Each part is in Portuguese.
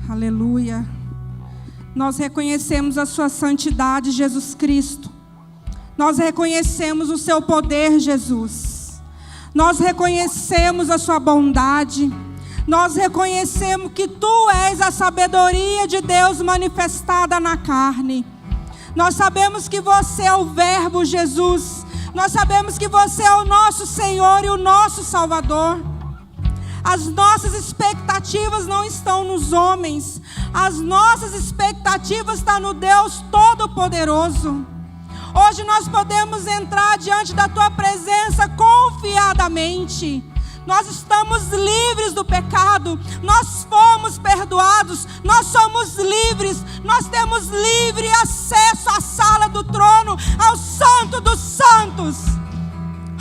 Aleluia. Nós reconhecemos a sua santidade, Jesus Cristo. Nós reconhecemos o seu poder, Jesus. Nós reconhecemos a sua bondade. Nós reconhecemos que tu és a sabedoria de Deus manifestada na carne. Nós sabemos que você é o Verbo, Jesus. Nós sabemos que você é o nosso Senhor e o nosso Salvador. As nossas expectativas não estão nos homens. As nossas expectativas estão no Deus Todo-Poderoso. Hoje nós podemos entrar diante da tua presença confiadamente. Nós estamos livres do pecado. Nós fomos perdoados. Nós somos livres. Nós temos livre acesso à sala do trono, ao Santo dos Santos.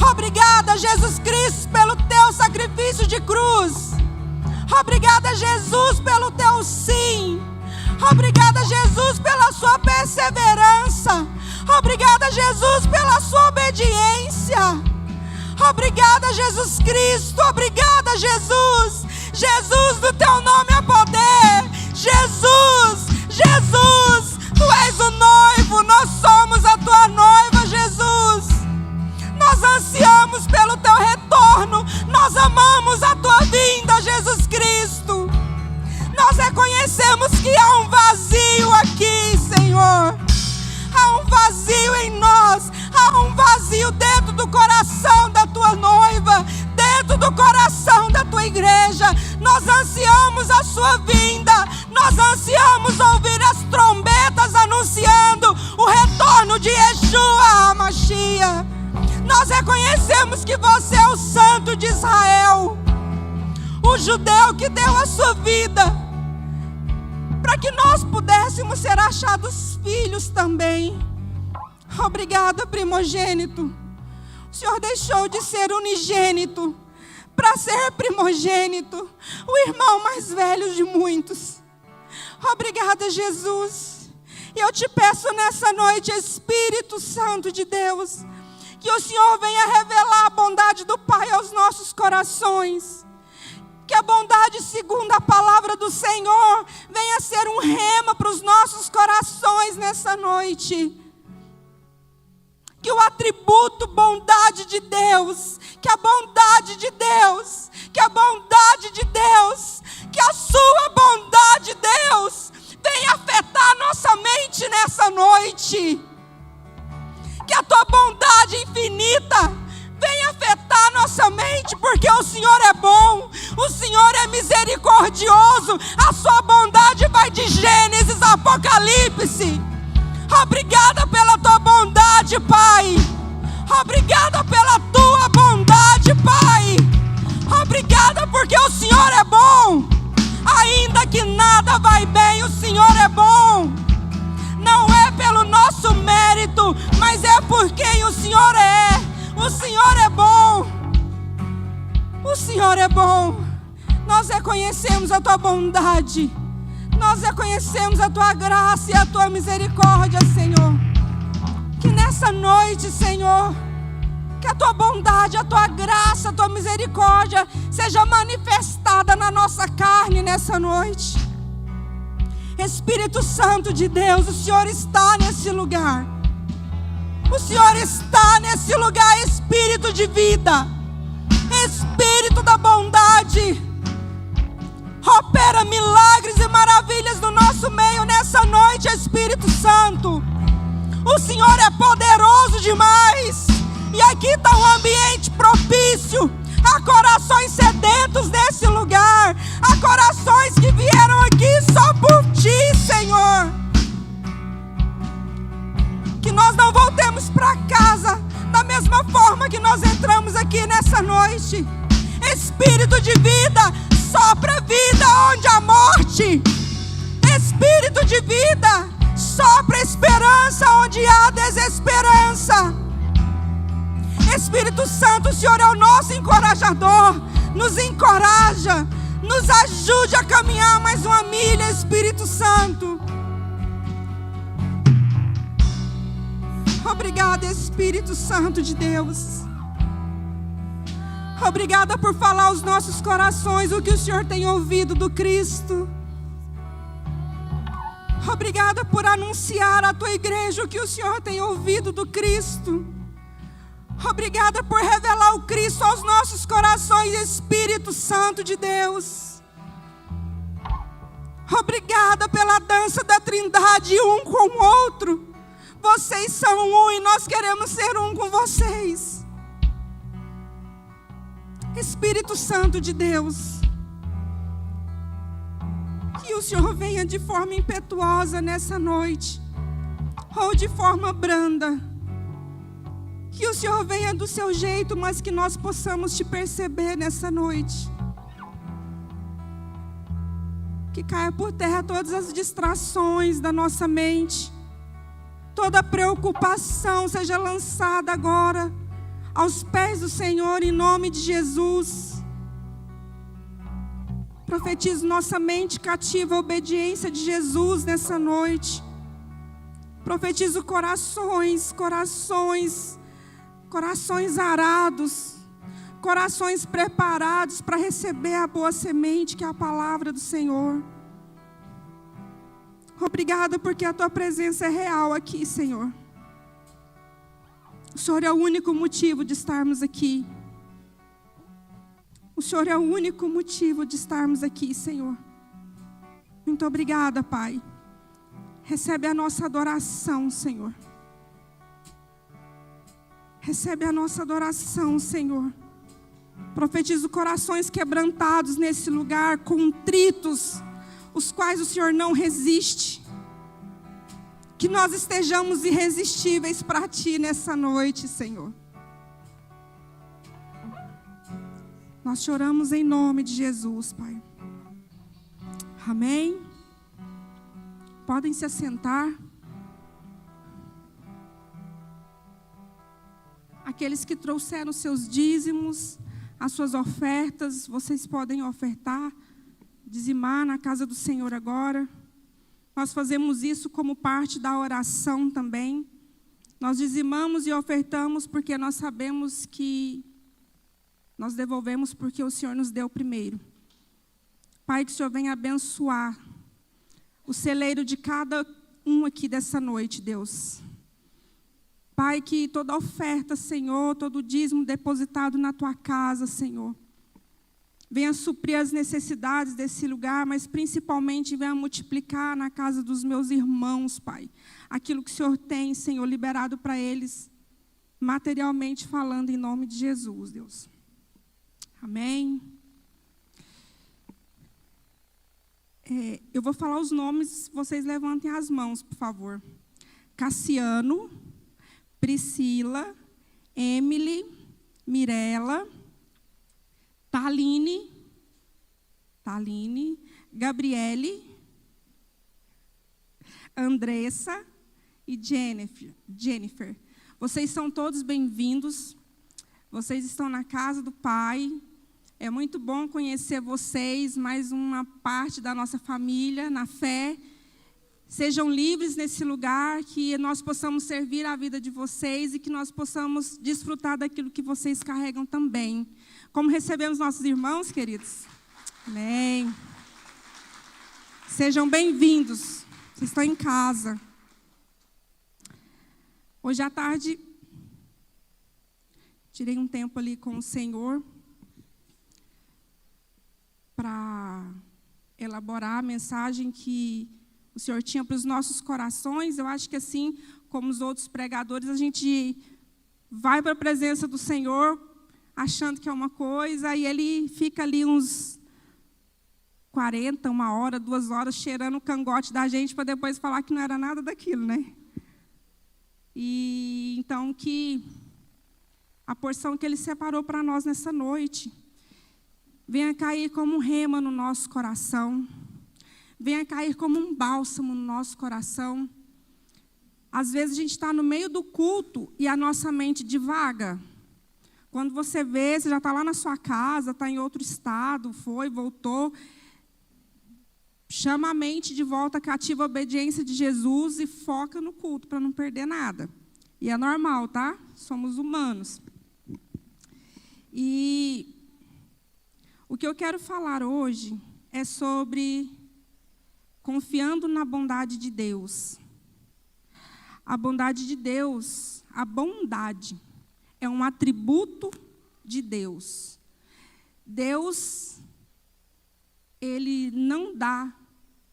Obrigada, Jesus Cristo, pelo teu sacrifício de cruz. Obrigada, Jesus, pelo teu sim. Obrigada, Jesus, pela sua perseverança. Obrigada, Jesus, pela sua obediência. Obrigada, Jesus Cristo. Obrigada, Jesus. Jesus, do teu nome é poder. Jesus, Jesus, tu és o noivo. Nós somos a tua noiva, Jesus. Nós ansiamos pelo teu retorno. Nós amamos a tua vinda, Jesus Cristo. Nós reconhecemos que há um vazio aqui, Senhor. Há um vazio em nós. Há um vazio dentro do coração da tua noiva, dentro do coração da tua igreja. Nós ansiamos a sua vinda. Nós ansiamos ouvir as trombetas anunciando o retorno de Yeshua HaMashiach. Nós reconhecemos que você é o Santo de Israel, o judeu que deu a sua vida para que nós pudéssemos ser achados filhos também. Obrigada, primogênito. O Senhor deixou de ser unigênito para ser primogênito, o irmão mais velho de muitos. Obrigada, Jesus. E eu te peço nessa noite, Espírito Santo de Deus, que o Senhor venha revelar a bondade do Pai aos nossos corações. Que a bondade, segundo a palavra do Senhor, venha ser um rema para os nossos corações nessa noite. Que o atributo bondade de Deus, que a bondade de Deus, que a bondade de Deus, que a sua bondade, Deus, venha afetar a nossa mente nessa noite. Que a tua bondade infinita venha afetar a nossa mente, porque o Senhor é bom, o Senhor é misericordioso. A sua bondade vai de Gênesis a Apocalipse. Obrigada pela tua bondade, Pai. Obrigada pela tua bondade, Pai. Obrigada porque o Senhor é bom. Ainda que nada vai bem, o Senhor é bom. Não é pelo nosso mérito, mas é por quem o Senhor é. O Senhor é bom. O Senhor é bom. Nós reconhecemos a tua bondade. Nós reconhecemos a tua graça e a tua misericórdia, Senhor. Que nessa noite, Senhor, que a tua bondade, a tua graça, a tua misericórdia seja manifestada na nossa carne nessa noite. Espírito Santo de Deus, o Senhor está nesse lugar. O Senhor está nesse lugar, Espírito de vida, Espírito da bondade. Opera milagres e maravilhas no nosso meio nessa noite, Espírito Santo. O Senhor é poderoso demais. E aqui está um ambiente propício a corações sedentos nesse lugar, a corações que vieram aqui só por ti, Senhor. Que nós não voltemos para casa da mesma forma que nós entramos aqui nessa noite. Espírito de vida, sopra vida onde há morte. Espírito de vida, sopra esperança onde há desesperança. Espírito Santo, o Senhor é o nosso encorajador. Nos encoraja, nos ajude a caminhar mais uma milha, Espírito Santo. Obrigada, Espírito Santo de Deus. Obrigada por falar aos nossos corações o que o Senhor tem ouvido do Cristo. Obrigada por anunciar à tua igreja o que o Senhor tem ouvido do Cristo. Obrigada por revelar o Cristo aos nossos corações, Espírito Santo de Deus. Obrigada pela dança da Trindade, um com o outro. Vocês são um e nós queremos ser um com vocês. Espírito Santo de Deus, que o Senhor venha de forma impetuosa nessa noite, ou de forma branda. Que o Senhor venha do seu jeito, mas que nós possamos te perceber nessa noite. Que caia por terra todas as distrações da nossa mente. Toda preocupação seja lançada agora aos pés do Senhor, em nome de Jesus. Profetizo nossa mente cativa à obediência de Jesus nessa noite. Profetizo corações arados, corações preparados para receber a boa semente que é a palavra do Senhor. Obrigada porque a tua presença é real aqui, Senhor. O Senhor é o único motivo de estarmos aqui. O Senhor é o único motivo de estarmos aqui, Senhor. Muito obrigada, Pai. Recebe a nossa adoração, Senhor. Recebe a nossa adoração, Senhor. Profetizo corações quebrantados nesse lugar, contritos, os quais o Senhor não resiste. Que nós estejamos irresistíveis para Ti nessa noite, Senhor. Nós choramos em nome de Jesus, Pai. Amém. Podem se assentar. Aqueles que trouxeram seus dízimos, as suas ofertas, vocês podem ofertar, dizimar na casa do Senhor agora. Nós fazemos isso como parte da oração também. Nós dizimamos e ofertamos porque nós sabemos que nós devolvemos porque o Senhor nos deu primeiro. Pai, que o Senhor venha abençoar o celeiro de cada um aqui dessa noite, Deus. Pai, que toda oferta, Senhor, todo dízimo depositado na Tua casa, Senhor, venha suprir as necessidades desse lugar, mas principalmente venha multiplicar na casa dos meus irmãos, Pai. Aquilo que o Senhor tem, Senhor, liberado para eles, materialmente falando, em nome de Jesus, Deus. Amém. Eu vou falar os nomes, vocês levantem as mãos, por favor. Cassiano, Priscila, Emily, Mirela, Taline, Gabriele, Andressa e Jennifer. Vocês são todos bem-vindos. Vocês estão na casa do Pai. É muito bom conhecer vocês, mais uma parte da nossa família, na fé. Sejam livres nesse lugar, que nós possamos servir a vida de vocês e que nós possamos desfrutar daquilo que vocês carregam também. Como recebemos nossos irmãos, queridos? Amém. Sejam bem-vindos. Vocês estão em casa. Hoje à tarde, tirei um tempo ali com o Senhor para elaborar a mensagem que o Senhor tinha para os nossos corações. Eu acho que assim como os outros pregadores, a gente vai para a presença do Senhor achando que é uma coisa, e Ele fica ali uns 40, 1 hora, 2 horas, cheirando o cangote da gente para depois falar que não era nada daquilo, né? E então que a porção que Ele separou para nós nessa noite venha cair como um rema no nosso coração, venha cair como um bálsamo no nosso coração. Às vezes a gente está no meio do culto e a nossa mente divaga. Quando você vê, você já está lá na sua casa, está em outro estado, foi, voltou. Chama a mente de volta, cativa a obediência de Jesus e foca no culto para não perder nada. E é normal, tá? Somos humanos. E o que eu quero falar hoje é sobre confiando na bondade de Deus. A bondade de Deus, a bondade, é um atributo de Deus. Deus, Ele não dá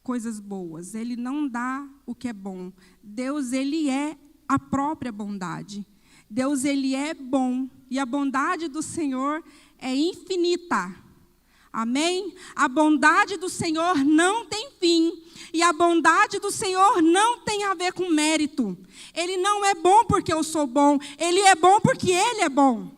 coisas boas, Ele não dá o que é bom. Deus, Ele é a própria bondade. Deus, Ele é bom, e a bondade do Senhor é infinita. Amém? A bondade do Senhor não tem fim, e a bondade do Senhor não tem a ver com mérito. Ele não é bom porque eu sou bom, Ele é bom porque Ele é bom.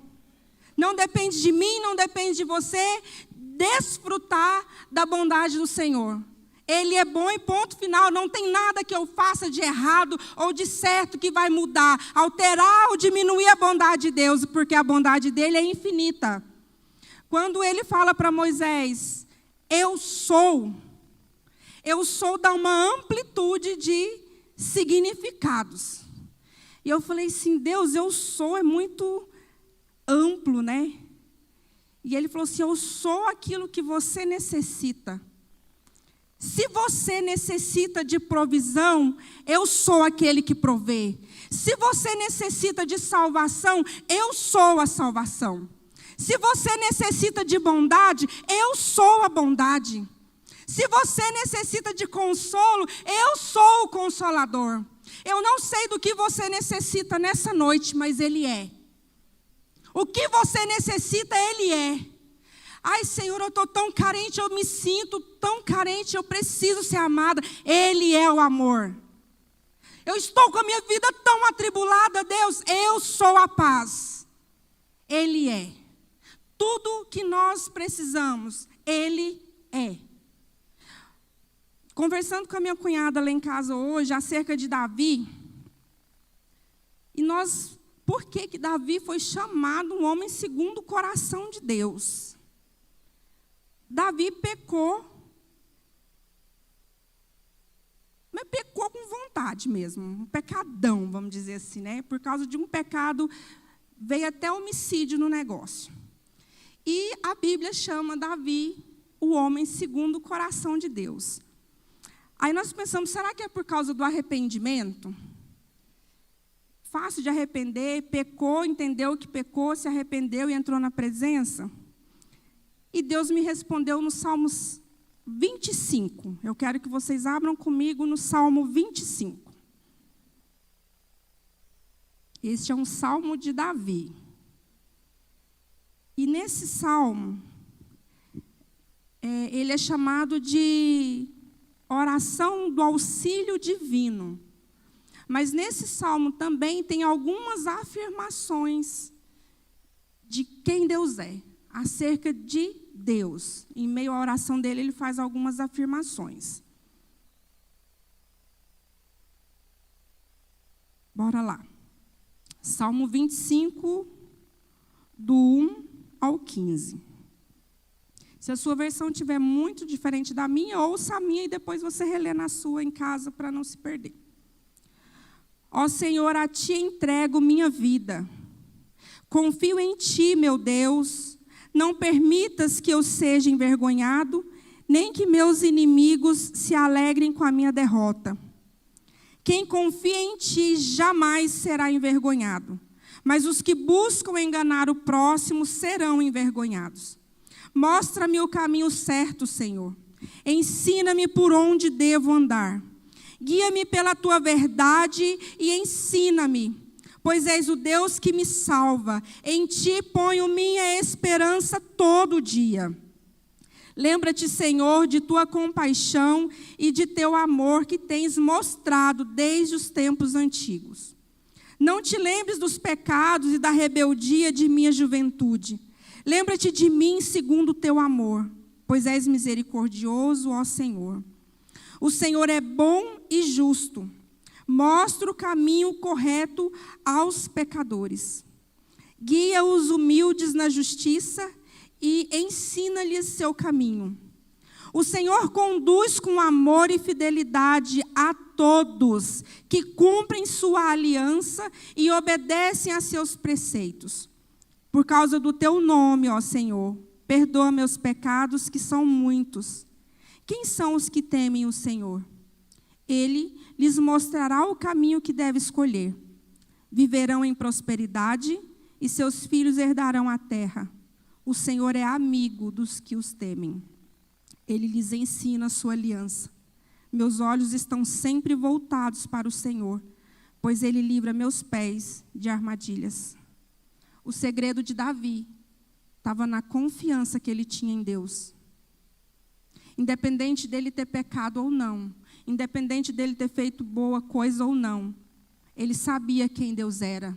Não depende de mim, não depende de você desfrutar da bondade do Senhor. Ele é bom e ponto final. Não tem nada que eu faça de errado ou de certo que vai mudar, alterar ou diminuir a bondade de Deus, porque a bondade dele é infinita. Quando ele fala para Moisés, eu sou dá uma amplitude de significados. E eu falei assim, Deus, eu sou, é muito amplo, né? E ele falou assim, eu sou aquilo que você necessita. Se você necessita de provisão, eu sou aquele que provê. Se você necessita de salvação, eu sou a salvação. Se você necessita de bondade, eu sou a bondade. Se você necessita de consolo, eu sou o consolador. Eu não sei do que você necessita nessa noite, mas Ele é. O que você necessita, Ele é. Ai, Senhor, eu estou tão carente, eu me sinto tão carente, eu preciso ser amada. Ele é o amor. Eu estou com a minha vida tão atribulada, Deus, eu sou a paz. Ele é. Tudo que nós precisamos, Ele é. Conversando com a minha cunhada lá em casa hoje, acerca de Davi, e por que Davi foi chamado um homem segundo o coração de Deus? Davi pecou, mas pecou com vontade mesmo, um pecadão, vamos dizer assim, né? Por causa de um pecado, veio até homicídio no negócio. E a Bíblia chama Davi o homem segundo o coração de Deus. Aí nós pensamos, será que é por causa do arrependimento? Fácil de arrepender, pecou, entendeu que pecou, se arrependeu e entrou na presença? E Deus me respondeu no Salmos 25. Eu quero que vocês abram comigo no Salmo 25. Este é um salmo de Davi. E nesse salmo, ele é chamado de oração do auxílio divino. Mas nesse salmo também tem algumas afirmações de quem Deus é, acerca de Deus. Em meio à oração dele, ele faz algumas afirmações. Bora lá. Salmo 25, do 1 ao 15. Se a sua versão estiver muito diferente da minha, ouça a minha e depois você relê na sua em casa para não se perder. Ó Senhor, a Ti entrego minha vida. Confio em Ti, meu Deus. Não permitas que eu seja envergonhado, nem que meus inimigos se alegrem com a minha derrota. Quem confia em Ti jamais será envergonhado, mas os que buscam enganar o próximo serão envergonhados. Mostra-me o caminho certo, Senhor. Ensina-me por onde devo andar. Guia-me pela Tua verdade e ensina-me, pois és o Deus que me salva. Em Ti ponho minha esperança todo dia. Lembra-te, Senhor, de Tua compaixão e de Teu amor que tens mostrado desde os tempos antigos. Não te lembres dos pecados e da rebeldia de minha juventude. Lembra-te de mim segundo o Teu amor, pois és misericordioso, ó Senhor. O Senhor é bom e justo. Mostra o caminho correto aos pecadores. Guia os humildes na justiça e ensina-lhes seu caminho. O Senhor conduz com amor e fidelidade a todos que cumprem sua aliança e obedecem a seus preceitos. Por causa do Teu nome, ó Senhor, perdoa meus pecados, que são muitos. Quem são os que temem o Senhor? Ele lhes mostrará o caminho que deve escolher. Viverão em prosperidade e seus filhos herdarão a terra. O Senhor é amigo dos que os temem. Ele lhes ensina a sua aliança. Meus olhos estão sempre voltados para o Senhor, pois Ele livra meus pés de armadilhas. O segredo de Davi estava na confiança que ele tinha em Deus. Independente dele ter pecado ou não, independente dele ter feito boa coisa ou não, ele sabia quem Deus era.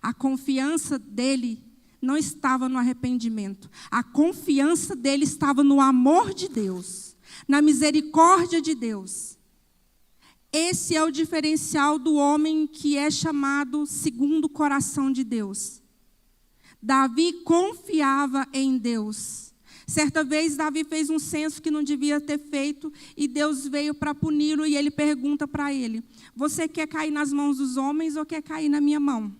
A confiança dele não estava no arrependimento. A confiança dele estava no amor de Deus, na misericórdia de Deus. Esse é o diferencial do homem que é chamado segundo o coração de Deus. Davi confiava em Deus. Certa vez, Davi fez um censo que não devia ter feito, e Deus veio para puni-lo, e ele pergunta para ele: você quer cair nas mãos dos homens ou quer cair na minha mão?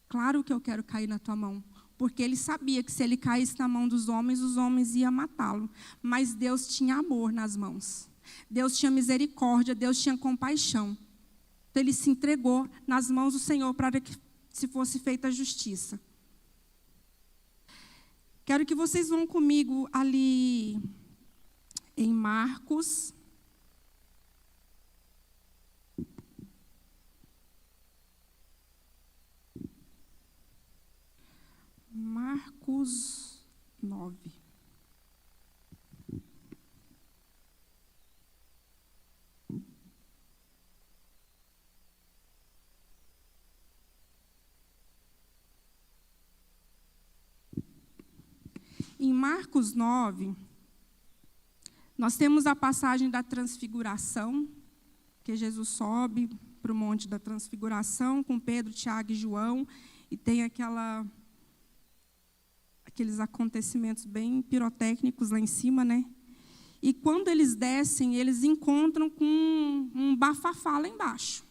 Claro que eu quero cair na tua mão, porque ele sabia que se ele caísse na mão dos homens, os homens iam matá-lo. Mas Deus tinha amor nas mãos. Deus tinha misericórdia, Deus tinha compaixão. Então ele se entregou nas mãos do Senhor para que se fosse feita a justiça. Quero que vocês vão comigo ali em Marcos. Marcos 9. Em Marcos 9, nós temos a passagem da transfiguração, que Jesus sobe para o monte da transfiguração com Pedro, Tiago e João, e tem aqueles acontecimentos bem pirotécnicos lá em cima, né? E quando eles descem, eles encontram com um bafafá lá embaixo.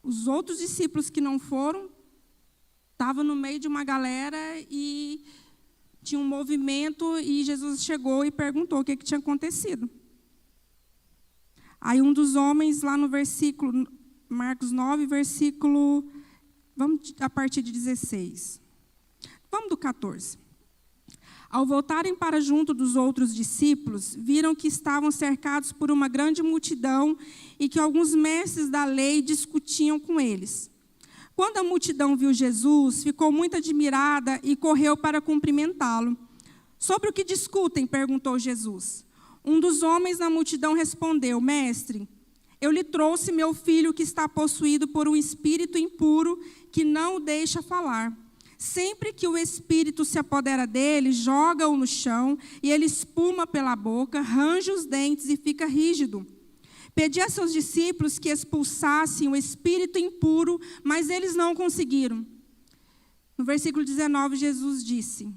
Os outros discípulos que não foram, estavam no meio de uma galera e tinha um movimento, e Jesus chegou e perguntou o que tinha acontecido. Aí um dos homens, lá no versículo, Marcos 9, versículo, vamos a partir de 16. Vamos do 14. Ao voltarem para junto dos outros discípulos, viram que estavam cercados por uma grande multidão e que alguns mestres da lei discutiam com eles. Quando a multidão viu Jesus, ficou muito admirada e correu para cumprimentá-lo. Sobre o que discutem? Perguntou Jesus. Um dos homens na multidão respondeu: Mestre, eu lhe trouxe meu filho que está possuído por um espírito impuro que não o deixa falar. Sempre que o espírito se apodera dele, joga-o no chão e ele espuma pela boca, range os dentes e fica rígido. Pedi a seus discípulos que expulsassem o espírito impuro, mas eles não conseguiram. No versículo 19, Jesus disse: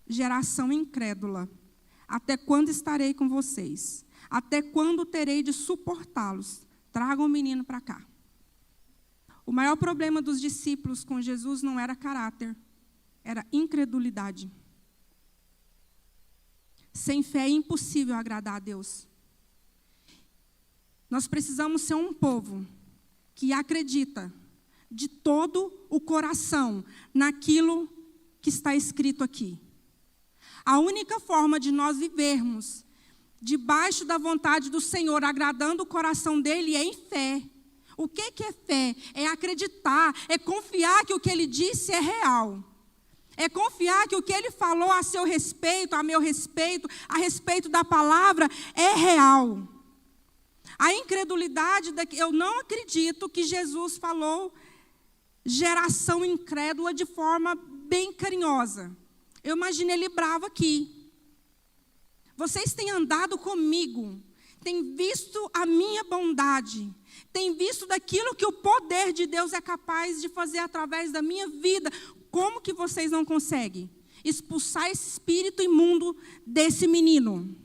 geração incrédula, até quando estarei com vocês? Até quando terei de suportá-los? Tragam o menino para cá. O maior problema dos discípulos com Jesus não era caráter, era incredulidade. Sem fé é impossível agradar a Deus. Nós precisamos ser um povo que acredita de todo o coração naquilo que está escrito aqui. A única forma de nós vivermos debaixo da vontade do Senhor, agradando o coração dele, é em fé. O que é fé? É acreditar, é confiar que o que ele disse é real. É confiar que o que ele falou a seu respeito, a meu respeito, a respeito da palavra, é real. A incredulidade, eu não acredito que Jesus falou geração incrédula de forma bem carinhosa. Eu imagino ele bravo aqui. Vocês têm andado comigo, têm visto a minha bondade, têm visto daquilo que o poder de Deus é capaz de fazer através da minha vida. Como que vocês não conseguem expulsar esse espírito imundo desse menino?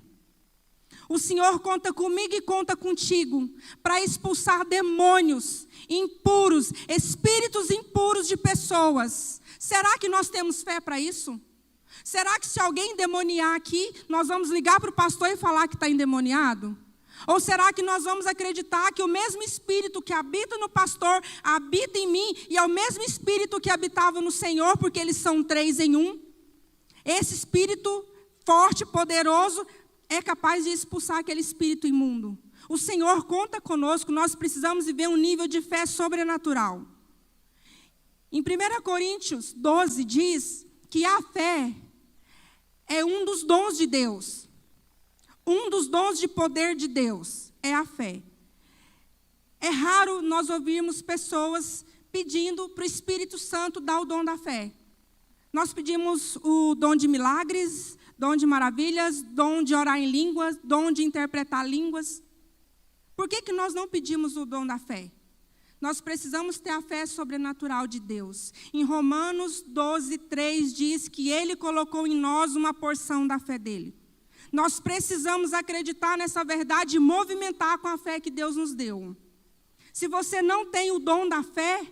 O Senhor conta comigo e conta contigo para expulsar demônios impuros, espíritos impuros de pessoas. Será que nós temos fé para isso? Será que se alguém endemoniar aqui, nós vamos ligar para o pastor e falar que está endemoniado? Ou será que nós vamos acreditar que o mesmo Espírito que habita no pastor, habita em mim, e é o mesmo Espírito que habitava no Senhor, porque eles são 3 em 1? Esse Espírito forte, poderoso, é capaz de expulsar aquele espírito imundo. O Senhor conta conosco, nós precisamos viver um nível de fé sobrenatural. Em 1 Coríntios 12 diz que a fé é um dos dons de Deus. Um dos dons de poder de Deus é a fé. É raro nós ouvirmos pessoas pedindo para o Espírito Santo dar o dom da fé. Nós pedimos o dom de milagres, dom de maravilhas, dom de orar em línguas, dom de interpretar línguas. Por que nós não pedimos o dom da fé? Nós precisamos ter a fé sobrenatural de Deus. Em Romanos 12, 3 diz que Ele colocou em nós uma porção da fé dEle. Nós precisamos acreditar nessa verdade e movimentar com a fé que Deus nos deu. Se você não tem o dom da fé,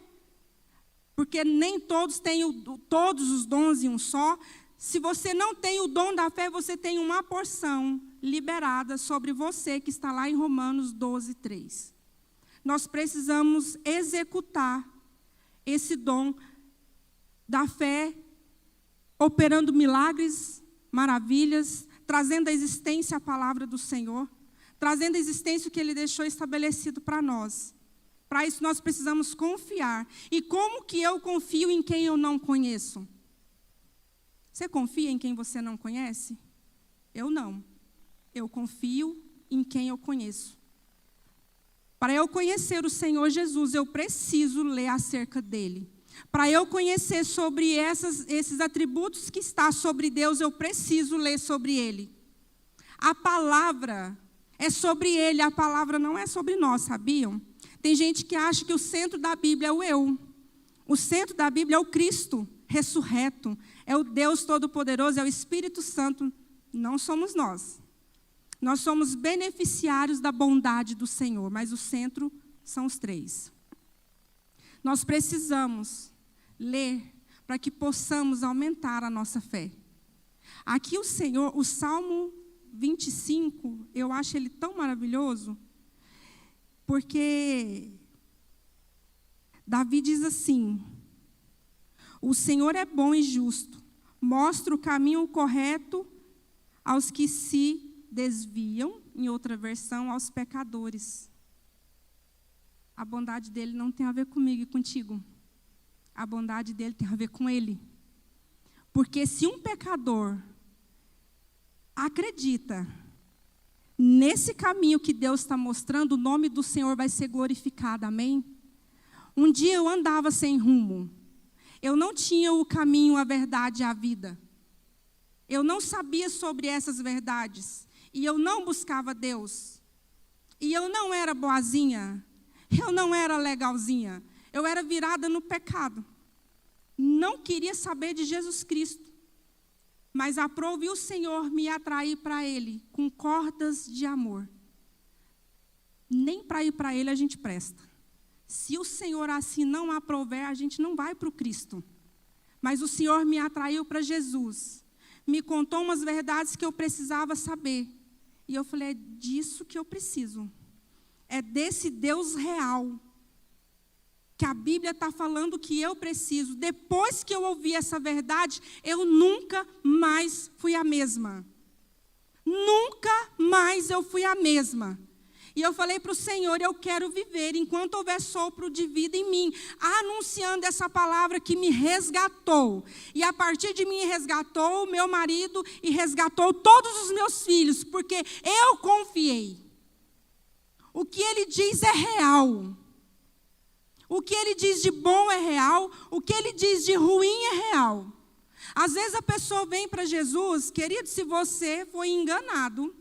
porque nem todos têm todos os dons em um só, se você não tem o dom da fé, você tem uma porção liberada sobre você, que está lá em Romanos 12, 3. Nós precisamos executar esse dom da fé, operando milagres, maravilhas, trazendo à existência a palavra do Senhor, trazendo à existência o que Ele deixou estabelecido para nós. Para isso nós precisamos confiar. E como que eu confio em quem eu não conheço? Você confia em quem você não conhece? Eu não. Eu confio em quem eu conheço. Para eu conhecer o Senhor Jesus, eu preciso ler acerca dele. Para eu conhecer sobre esses atributos que está sobre Deus, eu preciso ler sobre ele. A palavra é sobre ele, a palavra não é sobre nós, sabiam? Tem gente que acha que o centro da Bíblia é o eu. O centro da Bíblia é o Cristo ressurreto, é o Deus Todo-Poderoso, é o Espírito Santo. Não somos nós. Nós somos beneficiários da bondade do Senhor, mas o centro são os 3. Nós precisamos ler para que possamos aumentar a nossa fé. Aqui o Senhor, o Salmo 25, eu acho ele tão maravilhoso, porque Davi diz assim: o Senhor é bom e justo, mostra o caminho correto aos que se desviam, em outra versão, aos pecadores. A bondade dele não tem a ver comigo e contigo. A bondade dele tem a ver com ele. Porque se um pecador acredita nesse caminho que Deus está mostrando, o nome do Senhor vai ser glorificado, amém? Um dia eu andava sem rumo. Eu não tinha o caminho, a verdade e a vida. Eu não sabia sobre essas verdades. E eu não buscava Deus. E eu não era boazinha. Eu não era legalzinha. Eu era virada no pecado. Não queria saber de Jesus Cristo. Mas aprove o Senhor me atrair para Ele com cordas de amor. Nem para ir para Ele a gente presta. Se o Senhor assim não aprover, a gente não vai para o Cristo. Mas o Senhor me atraiu para Jesus. Me contou umas verdades que eu precisava saber. E eu falei, é disso que eu preciso. É desse Deus real que a Bíblia está falando que eu preciso. Depois que eu ouvi essa verdade, eu nunca mais fui a mesma. Nunca mais eu fui a mesma. E eu falei para o Senhor, eu quero viver enquanto houver sopro de vida em mim, anunciando essa palavra que me resgatou. E a partir de mim resgatou o meu marido e resgatou todos os meus filhos, porque eu confiei. O que ele diz é real. O que ele diz de bom é real, o que ele diz de ruim é real. Às vezes a pessoa vem para Jesus, querido, se você foi enganado,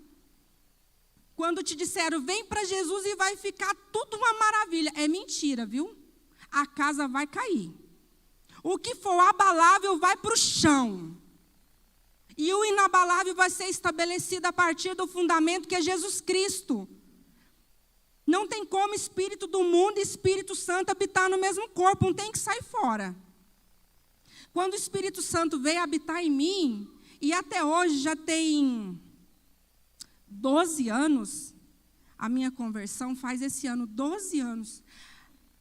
quando te disseram, vem para Jesus e vai ficar tudo uma maravilha. É mentira, viu? A casa vai cair. O que for abalável vai para o chão. E o inabalável vai ser estabelecido a partir do fundamento que é Jesus Cristo. Não tem como Espírito do mundo e Espírito Santo habitar no mesmo corpo. Um tem que sair fora. Quando o Espírito Santo veio habitar em mim, E até hoje já tem 12 anos, a minha conversão faz esse ano 12 anos.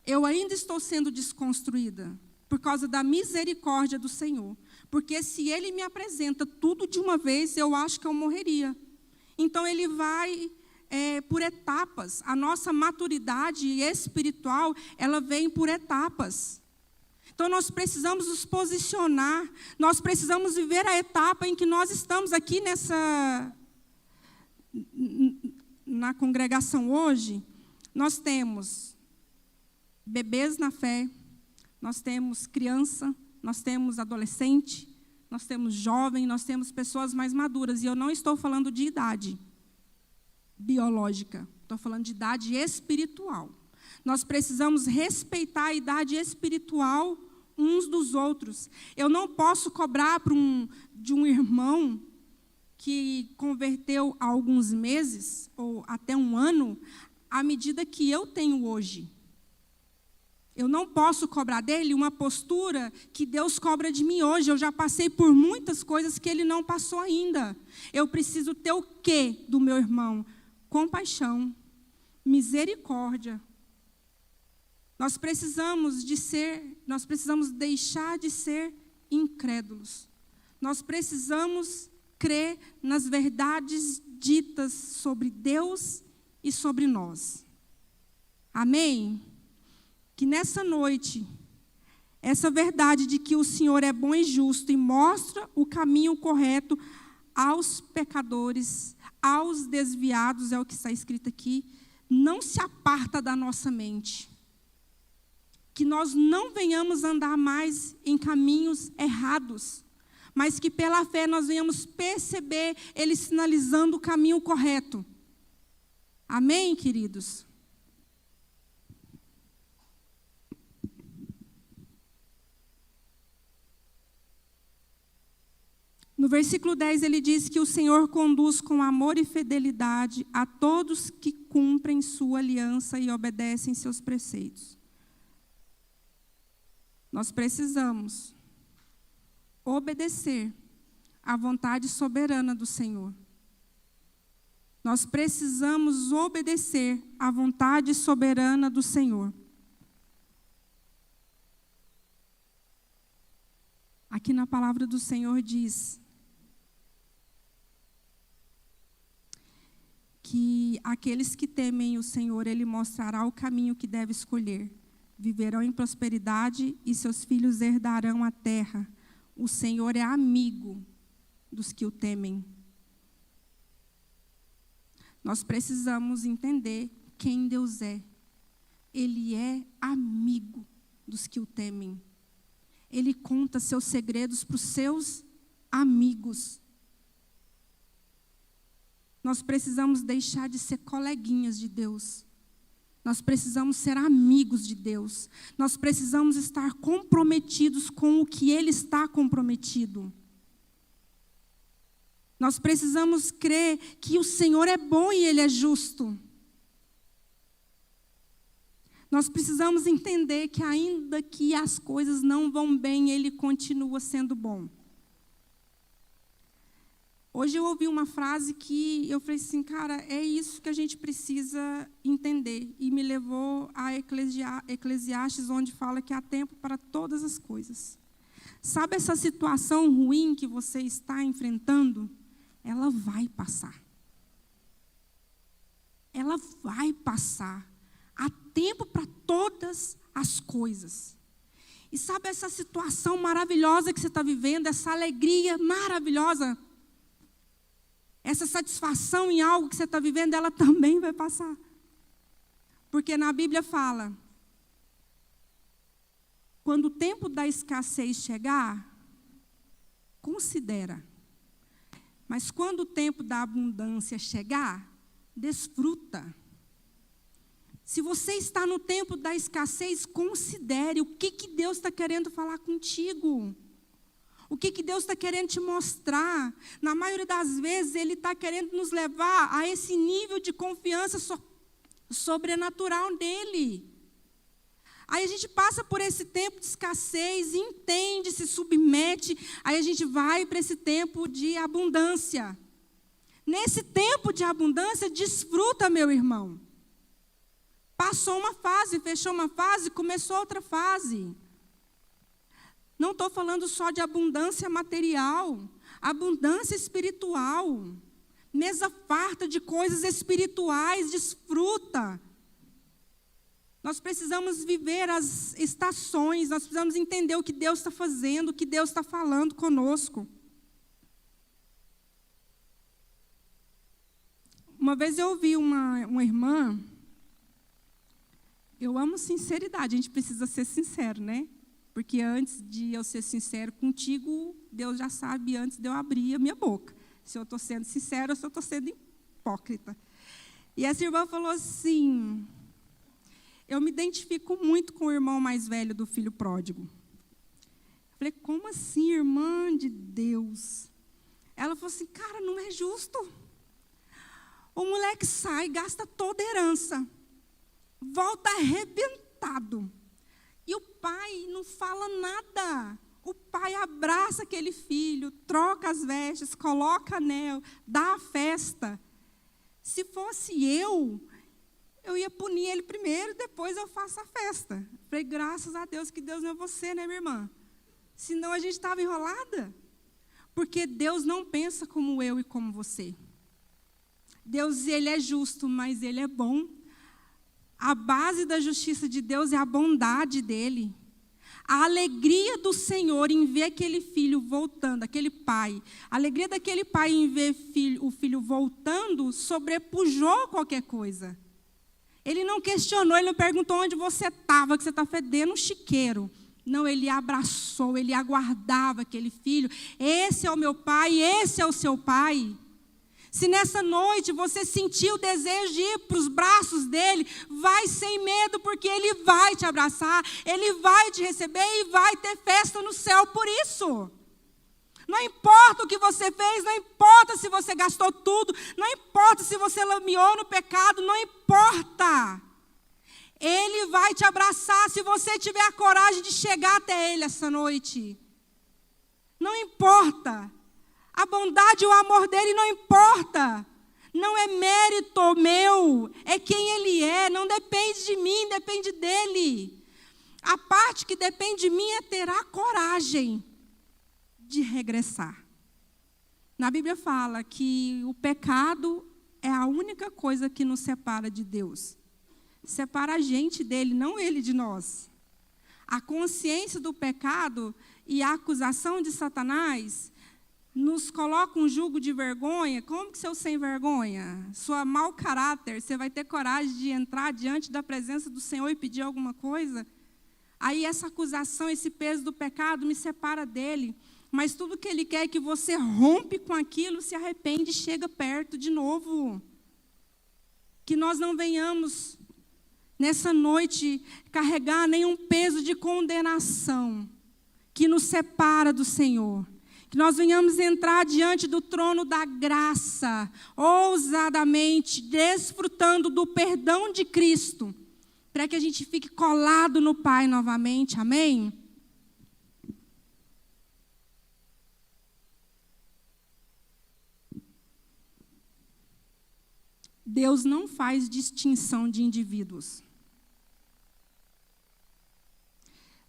Eu ainda estou sendo desconstruída por causa da misericórdia do Senhor. Porque se Ele me apresenta tudo de uma vez, eu acho que eu morreria. Então, Ele vai por etapas. A nossa maturidade espiritual, ela vem por etapas. Então, nós precisamos nos posicionar, nós precisamos viver a etapa em que nós estamos aqui na congregação hoje. Nós temos bebês na fé, nós temos criança, nós temos adolescente, nós temos jovem, nós temos pessoas mais maduras. E eu não estou falando de idade biológica, estou falando de idade espiritual. Nós precisamos respeitar a idade espiritual uns dos outros. Eu não posso cobrar de um irmão que converteu há alguns meses, ou até um ano, a medida que eu tenho hoje. Eu não posso cobrar dele uma postura que Deus cobra de mim hoje. Eu já passei por muitas coisas que ele não passou ainda. Eu preciso ter o quê do meu irmão? Compaixão, misericórdia. Nós precisamos deixar de ser incrédulos. Nós precisamos crer nas verdades ditas sobre Deus e sobre nós. Amém? Que nessa noite, essa verdade de que o Senhor é bom e justo e mostra o caminho correto aos pecadores, aos desviados, é o que está escrito aqui, não se aparta da nossa mente. Que nós não venhamos andar mais em caminhos errados, mas que pela fé nós venhamos perceber Ele sinalizando o caminho correto. Amém, queridos? No versículo 10 ele diz que o Senhor conduz com amor e fidelidade a todos que cumprem sua aliança e obedecem seus preceitos. Nós precisamos obedecer à vontade soberana do Senhor. Nós precisamos obedecer à vontade soberana do Senhor. Aqui na palavra do Senhor diz que aqueles que temem o Senhor, Ele mostrará o caminho que deve escolher. Viverão em prosperidade e seus filhos herdarão a terra. O Senhor é amigo dos que o temem. Nós precisamos entender quem Deus é. Ele é amigo dos que o temem. Ele conta seus segredos para os seus amigos. Nós precisamos deixar de ser coleguinhas de Deus. Nós precisamos ser amigos de Deus. Nós precisamos estar comprometidos com o que Ele está comprometido. Nós precisamos crer que o Senhor é bom e Ele é justo. Nós precisamos entender que ainda que as coisas não vão bem, Ele continua sendo bom. Hoje eu ouvi uma frase que eu falei assim, cara, é isso que a gente precisa entender. E me levou a Eclesiastes, onde fala que há tempo para todas as coisas. Sabe essa situação ruim que você está enfrentando? Ela vai passar. Ela vai passar. Há tempo para todas as coisas. E sabe essa situação maravilhosa que você está vivendo, essa alegria maravilhosa, essa satisfação em algo que você está vivendo, ela também vai passar. Porque na Bíblia fala, quando o tempo da escassez chegar, considera. Mas quando o tempo da abundância chegar, desfruta. Se você está no tempo da escassez, considere o que Deus está querendo falar contigo. O que Deus está querendo te mostrar. Na maioria das vezes, Ele está querendo nos levar a esse nível de confiança sobrenatural nele. Aí a gente passa por esse tempo de escassez, entende, se submete, aí a gente vai para esse tempo de abundância. Nesse tempo de abundância, desfruta, meu irmão. Passou uma fase, fechou uma fase, começou outra fase. Não estou falando só de abundância material, abundância espiritual. Mesa farta de coisas espirituais, desfruta. Nós precisamos viver as estações, nós precisamos entender o que Deus está fazendo, o que Deus está falando conosco. Uma vez eu ouvi uma irmã, eu amo sinceridade, a gente precisa ser sincero, né? Porque antes de eu ser sincero contigo, Deus já sabe antes de eu abrir a minha boca. Se eu estou sendo sincero ou se eu estou sendo hipócrita. E essa irmã falou assim... Eu me identifico muito com o irmão mais velho do filho pródigo. Eu falei, como assim, irmã de Deus? Ela falou assim, cara, não é justo. O moleque sai, gasta toda a herança, volta arrebentado. E o pai não fala nada. O pai abraça aquele filho, troca as vestes, coloca anel, dá a festa. Se fosse eu ia punir ele primeiro, depois eu faço a festa. Falei, graças a Deus que Deus não é você, né, minha irmã? Senão a gente estava enrolada. Porque Deus não pensa como eu e como você. Deus, Ele é justo, mas Ele é bom. A base da justiça de Deus é a bondade dEle. A alegria do Senhor em ver aquele filho voltando, aquele pai. A alegria daquele pai em ver o filho voltando sobrepujou qualquer coisa. Ele não questionou, ele não perguntou onde você estava, que você está fedendo um chiqueiro. Não, ele abraçou, ele aguardava aquele filho. Esse é o meu pai, esse é o seu pai. Se nessa noite você sentir o desejo de ir para os braços dele, vai sem medo, porque ele vai te abraçar, ele vai te receber e vai ter festa no céu por isso. Não importa o que você fez, não importa se você gastou tudo, não importa se você lameou no pecado, não importa. Ele vai te abraçar se você tiver a coragem de chegar até ele essa noite. Não importa. A bondade e o amor dele não importa. Não é mérito meu, é quem ele é, não depende de mim, depende dele. A parte que depende de mim é ter a coragem de regressar. Na Bíblia fala que o pecado é a única coisa que nos separa de Deus. Separa a gente dele, não ele de nós. A consciência do pecado e a acusação de Satanás nos coloca um jugo de vergonha. Como que seu sem vergonha? Sua mau caráter, você vai ter coragem de entrar diante da presença do Senhor e pedir alguma coisa? Aí essa acusação, esse peso do pecado me separa dele. Mas tudo que ele quer é que você rompe com aquilo, se arrepende e chega perto de novo. Que nós não venhamos, nessa noite, carregar nenhum peso de condenação que nos separa do Senhor. Que nós venhamos entrar diante do trono da graça, ousadamente, desfrutando do perdão de Cristo, para que a gente fique colado no Pai novamente. Amém? Deus não faz distinção de indivíduos.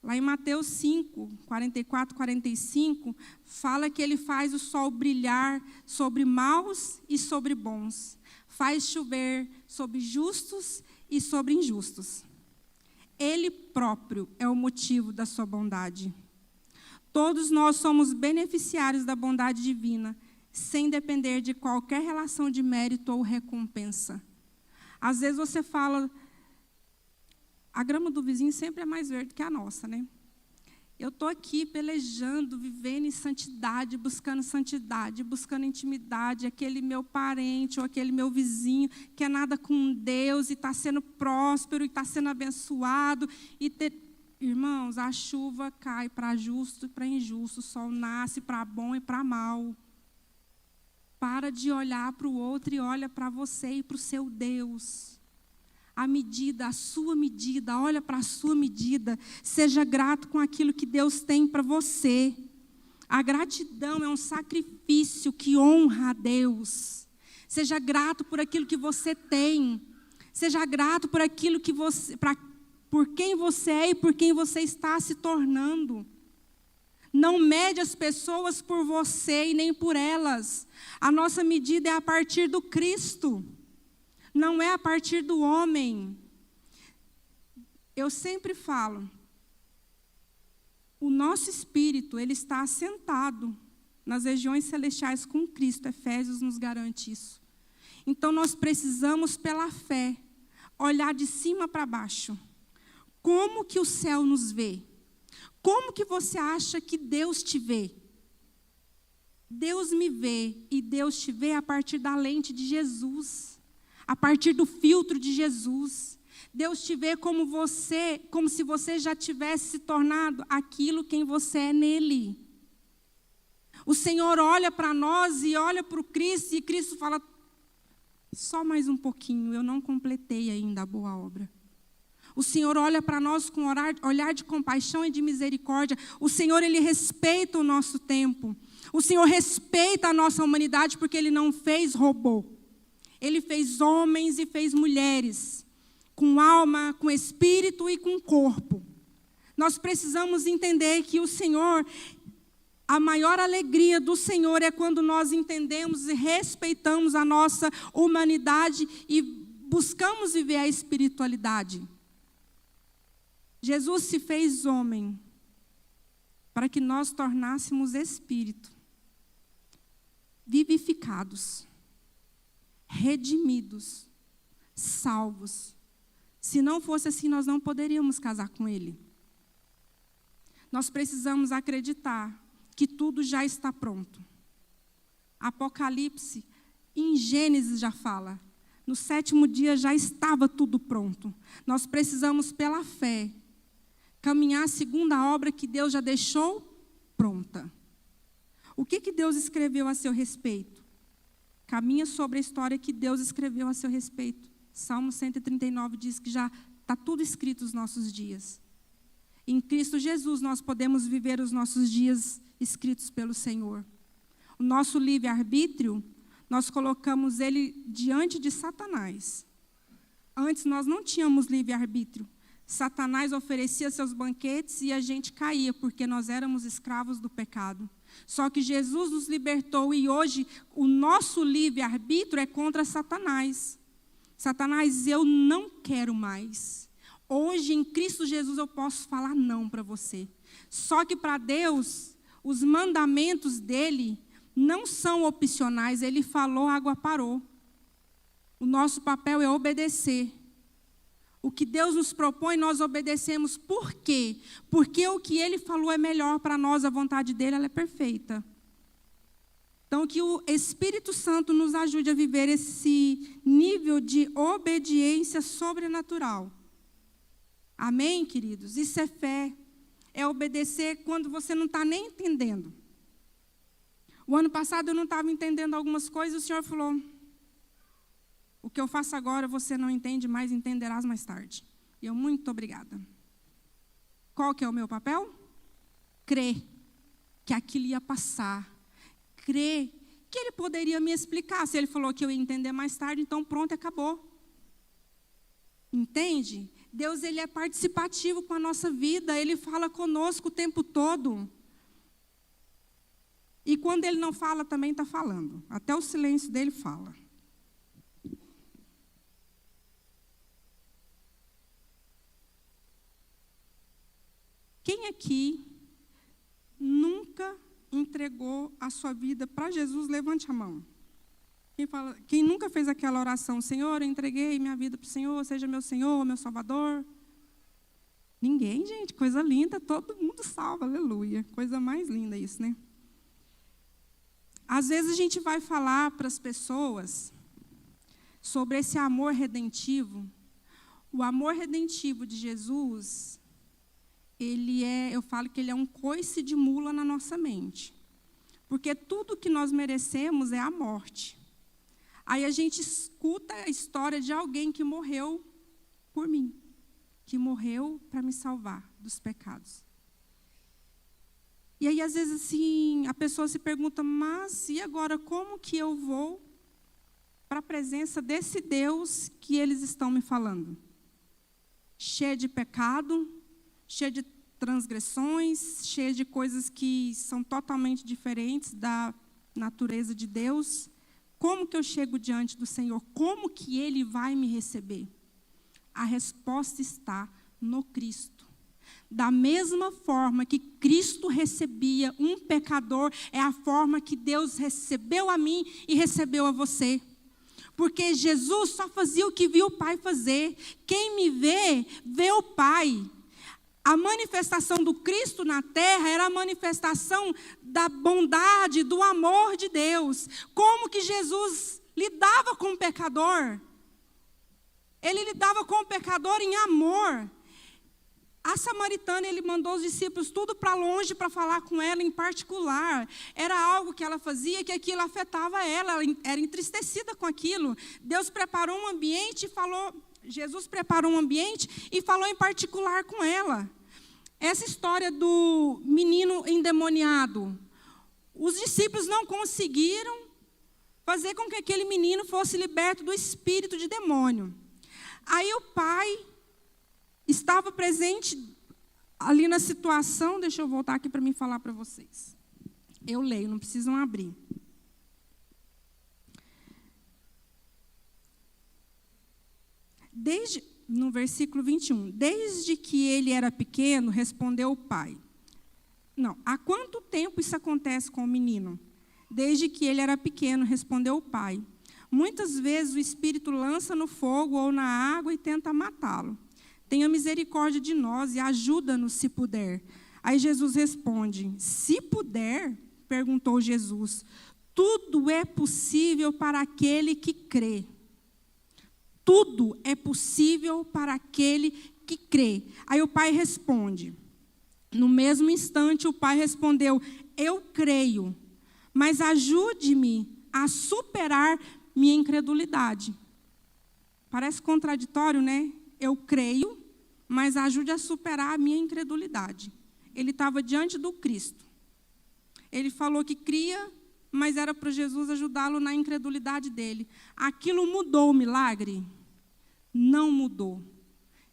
Lá em Mateus 5, 44, 45, fala que ele faz o sol brilhar sobre maus e sobre bons. Faz chover sobre justos e sobre injustos. Ele próprio é o motivo da sua bondade. Todos nós somos beneficiários da bondade divina, sem depender de qualquer relação de mérito ou recompensa. Às vezes você fala, a grama do vizinho sempre é mais verde que a nossa, né? Eu estou aqui pelejando, vivendo em santidade, buscando intimidade, aquele meu parente ou aquele meu vizinho que é nada com Deus e está sendo próspero e está sendo abençoado. Irmãos, a chuva cai para justo e para injusto, o sol nasce para bom e para mal. Para de olhar para o outro e olha para você e para o seu Deus. a sua medida, olha para a sua medida. Seja grato com aquilo que Deus tem para você. A gratidão é um sacrifício que honra a Deus. Seja grato por aquilo que você tem. Seja grato por aquilo que por quem você é e por quem você está se tornando. Não mede as pessoas por você e nem por elas. A nossa medida é a partir do Cristo. Não é a partir do homem. Eu sempre falo, o nosso espírito, ele está assentado nas regiões celestiais com Cristo. Efésios nos garante isso. Então nós precisamos, pela fé, olhar de cima para baixo. Como que o céu nos vê? Como que você acha que Deus te vê? Deus me vê e Deus te vê a partir da lente de Jesus. A partir do filtro de Jesus. Deus te vê como se você já tivesse se tornado aquilo quem você é nele. O Senhor olha para nós e olha para o Cristo, e Cristo fala, só mais um pouquinho, eu não completei ainda a boa obra. O Senhor olha para nós com olhar de compaixão e de misericórdia. O Senhor, Ele respeita o nosso tempo. O Senhor respeita a nossa humanidade porque Ele não fez robô. Ele fez homens e fez mulheres, com alma, com espírito e com corpo. Nós precisamos entender que o Senhor, a maior alegria do Senhor é quando nós entendemos e respeitamos a nossa humanidade e buscamos viver a espiritualidade. Jesus se fez homem para que nós tornássemos espírito, vivificados, redimidos, salvos. Se não fosse assim, nós não poderíamos casar com Ele. Nós precisamos acreditar que tudo já está pronto. Apocalipse, em Gênesis já fala, no 7º dia já estava tudo pronto. Nós precisamos, pela fé, caminhar segundo a obra que Deus já deixou pronta. O que Deus escreveu a seu respeito? Caminha sobre a história que Deus escreveu a seu respeito. Salmo 139 diz que já está tudo escrito os nossos dias. Em Cristo Jesus nós podemos viver os nossos dias escritos pelo Senhor. O nosso livre-arbítrio, nós colocamos ele diante de Satanás. Antes nós não tínhamos livre-arbítrio. Satanás oferecia seus banquetes e a gente caía, porque nós éramos escravos do pecado. Só que Jesus nos libertou e hoje o nosso livre-arbítrio é contra Satanás. Satanás, eu não quero mais. Hoje, em Cristo Jesus, eu posso falar não para você. Só que para Deus, os mandamentos dele não são opcionais. Ele falou, a água parou. O nosso papel é obedecer. O que Deus nos propõe, nós obedecemos. Por quê? Porque o que Ele falou é melhor para nós, a vontade dEle, ela é perfeita. Então, que o Espírito Santo nos ajude a viver esse nível de obediência sobrenatural. Amém, queridos? Isso é fé. É obedecer quando você não está nem entendendo. O ano passado eu não estava entendendo algumas coisas, o Senhor falou, o que eu faço agora você não entende, mas entenderás mais tarde. E eu, muito obrigada. Qual que é o meu papel? Crer que aquilo ia passar. Crer que Ele poderia me explicar. Se Ele falou que eu ia entender mais tarde, então pronto, acabou. Entende? Deus, Ele é participativo com a nossa vida. Ele fala conosco o tempo todo. E quando Ele não fala, também está falando. Até o silêncio dEle fala. Quem aqui nunca entregou a sua vida para Jesus? Levante a mão. Quem nunca fez aquela oração, Senhor, eu entreguei minha vida para o Senhor, seja meu Senhor, meu Salvador? Ninguém, gente, coisa linda, todo mundo salva, aleluia. Coisa mais linda isso, né? Às vezes a gente vai falar para as pessoas sobre esse amor redentivo. O amor redentivo de Jesus, eu falo que ele é um coice de mula na nossa mente. Porque tudo que nós merecemos é a morte. Aí a gente escuta a história de alguém que morreu por mim, que morreu para me salvar dos pecados. E aí, às vezes, assim, a pessoa se pergunta, mas e agora, como que eu vou para a presença desse Deus que eles estão me falando? Cheio de pecado, cheio de transgressões, cheio de coisas que são totalmente diferentes da natureza de Deus. Como que eu chego diante do Senhor? Como que Ele vai me receber? A resposta está no Cristo. Da mesma forma que Cristo recebia um pecador, é a forma que Deus recebeu a mim e recebeu a você. Porque Jesus só fazia o que viu o Pai fazer. Quem me vê, vê o Pai. A manifestação do Cristo na terra era a manifestação da bondade, do amor de Deus. Como que Jesus lidava com o pecador? Ele lidava com o pecador em amor. A samaritana, ele mandou os discípulos tudo para longe para falar com ela em particular. Era algo que ela fazia que aquilo afetava ela era entristecida com aquilo. Deus preparou um ambiente e falou, Jesus preparou um ambiente e falou em particular com ela. Essa história do menino endemoniado, os discípulos não conseguiram fazer com que aquele menino fosse liberto do espírito de demônio. Aí o pai estava presente ali na situação. Deixa eu voltar aqui para mim falar para vocês. Eu leio, não precisam abrir. No versículo 21. Desde que ele era pequeno, respondeu o pai. Não, há quanto tempo isso acontece com o menino? Desde que ele era pequeno, respondeu o pai. Muitas vezes o espírito lança no fogo ou na água e tenta matá-lo. Tenha misericórdia de nós e ajuda-nos se puder. Aí Jesus responde, se puder, perguntou Jesus, tudo é possível para aquele que crê. Tudo é possível para aquele que crê. Aí o pai responde. No mesmo instante, o pai respondeu, eu creio, mas ajude-me a superar minha incredulidade. Parece contraditório, né? Eu creio, mas ajude a superar a minha incredulidade. Ele estava diante do Cristo. Ele falou que cria, mas era para Jesus ajudá-lo na incredulidade dele. Aquilo mudou o milagre? Não mudou.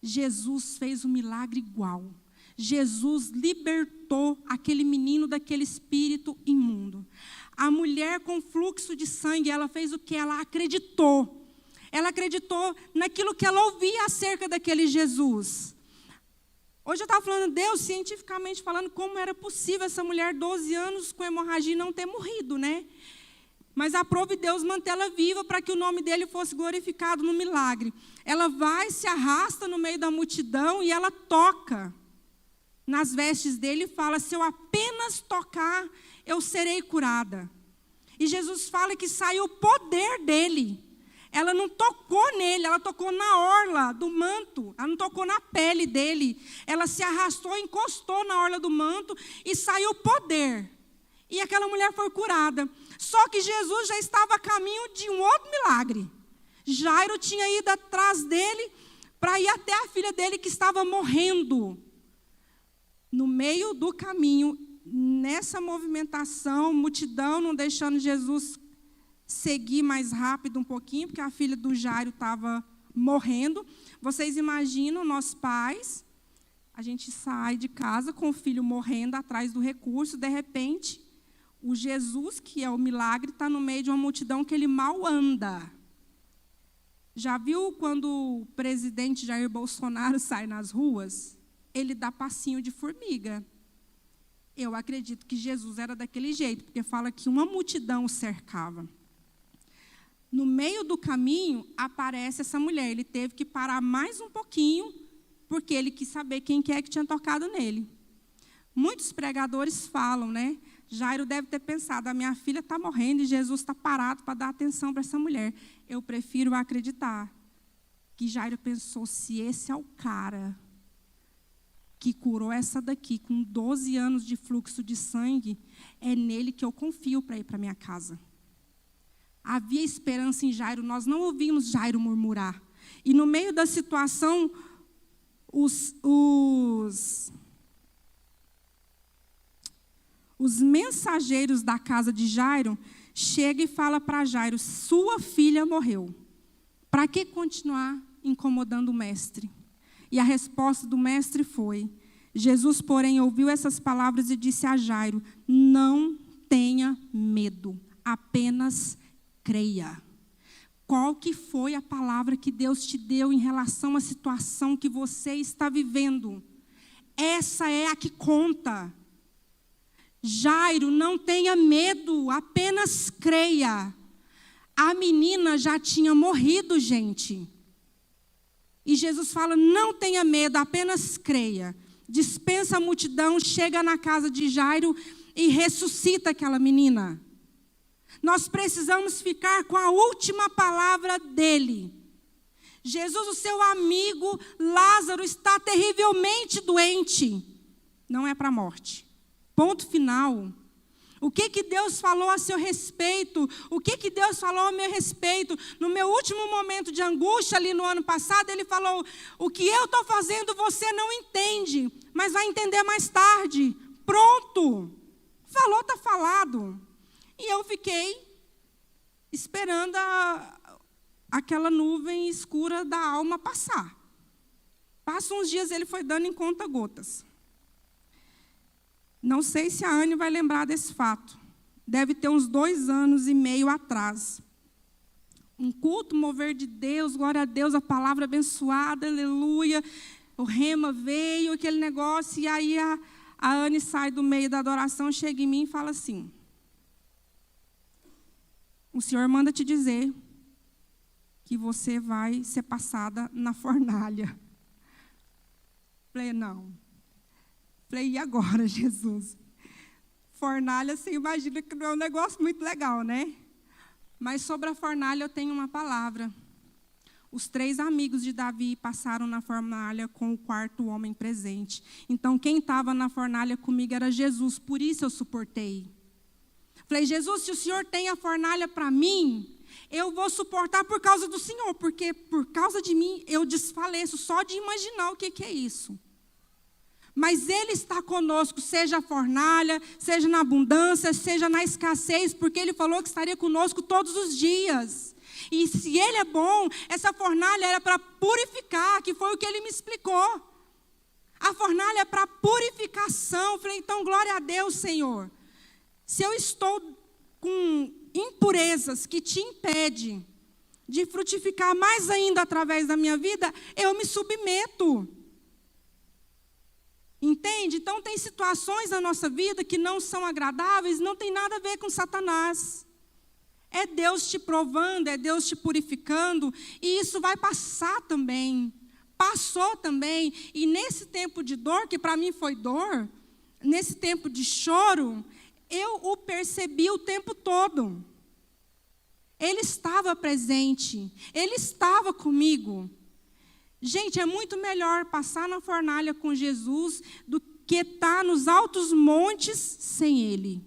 Jesus fez um milagre igual. Jesus libertou aquele menino daquele espírito imundo. A mulher com fluxo de sangue, ela fez o que? Ela acreditou. Ela acreditou naquilo que ela ouvia acerca daquele Jesus. Hoje eu estava falando, Deus, cientificamente falando, como era possível essa mulher, 12 anos com hemorragia, não ter morrido, né? Mas aprove Deus mantê-la viva para que o nome dele fosse glorificado no milagre. Ela vai, se arrasta no meio da multidão e ela toca nas vestes dele e fala, se eu apenas tocar, eu serei curada. E Jesus fala que saiu o poder dele. Ela não tocou nele, ela tocou na orla do manto, ela não tocou na pele dele. Ela se arrastou, encostou na orla do manto e saiu o poder. E aquela mulher foi curada. Só que Jesus já estava a caminho de um outro milagre. Jairo tinha ido atrás dele para ir até a filha dele que estava morrendo. No meio do caminho, nessa movimentação, multidão não deixando Jesus seguir mais rápido um pouquinho, porque a filha do Jairo estava morrendo. Vocês imaginam, nós pais, a gente sai de casa com o filho morrendo atrás do recurso, de repente, o Jesus, que é o milagre, está no meio de uma multidão que ele mal anda. Já viu quando o presidente Jair Bolsonaro sai nas ruas? Ele dá passinho de formiga. Eu acredito que Jesus era daquele jeito, porque fala que uma multidão o cercava. No meio do caminho, aparece essa mulher. Ele teve que parar mais um pouquinho, porque ele quis saber quem que é que tinha tocado nele. Muitos pregadores falam, né? Jairo deve ter pensado, a minha filha está morrendo e Jesus está parado para dar atenção para essa mulher. Eu prefiro acreditar que Jairo pensou, se esse é o cara que curou essa daqui com 12 anos de fluxo de sangue, é nele que eu confio para ir para minha casa. Havia esperança em Jairo, nós não ouvimos Jairo murmurar. E no meio da situação, os mensageiros da casa de Jairo chegam e falam para Jairo: sua filha morreu. Para que continuar incomodando o mestre? E a resposta do mestre foi: Jesus, porém, ouviu essas palavras e disse a Jairo: não tenha medo, apenas creia. Qual que foi a palavra que Deus te deu em relação à situação que você está vivendo? Essa é a que conta. Jairo, não tenha medo, apenas creia. A menina já tinha morrido, gente. E Jesus fala: não tenha medo, apenas creia. Dispensa a multidão, chega na casa de Jairo e ressuscita aquela menina. Nós precisamos ficar com a última palavra dele. Jesus, o seu amigo Lázaro, está terrivelmente doente. Não é para a morte. Ponto final. O que Deus falou a seu respeito? O que Deus falou a meu respeito? No meu último momento de angústia ali no ano passado, ele falou: o que eu estou fazendo você não entende, mas vai entender mais tarde. Pronto. Falou, está falado. E eu fiquei esperando aquela nuvem escura da alma passar. Passa uns dias, ele foi dando em conta-gotas. Não sei se a Anne vai lembrar desse fato. Deve ter uns 2 anos e meio atrás. Um culto, mover de Deus, glória a Deus, a palavra abençoada, aleluia. O rema veio, aquele negócio, e aí a Anne sai do meio da adoração, chega em mim e fala assim: o Senhor manda te dizer que você vai ser passada na fornalha. Falei: não. Falei: e agora, Jesus? Fornalha, você imagina que não é um negócio muito legal, né? Mas sobre a fornalha eu tenho uma palavra. Os 3 amigos de Davi passaram na fornalha com o 4º homem presente. Então, quem estava na fornalha comigo era Jesus, por isso eu suportei. Falei: Jesus, se o Senhor tem a fornalha para mim, eu vou suportar por causa do Senhor, porque por causa de mim eu desfaleço só de imaginar o que é isso. Mas Ele está conosco, seja a fornalha, seja na abundância, seja na escassez, porque Ele falou que estaria conosco todos os dias. E se Ele é bom, essa fornalha era para purificar, que foi o que Ele me explicou. A fornalha é para purificação. Eu falei: então, glória a Deus, Senhor. Se eu estou com impurezas que te impedem de frutificar mais ainda através da minha vida, eu me submeto. Entende? Então, tem situações na nossa vida que não são agradáveis, não tem nada a ver com Satanás. É Deus te provando, é Deus te purificando, e isso vai passar também. Passou também. E nesse tempo de dor, que para mim foi dor, nesse tempo de choro, eu o percebi o tempo todo. Ele estava presente, Ele estava comigo. Gente, é muito melhor passar na fornalha com Jesus do que estar nos altos montes sem Ele.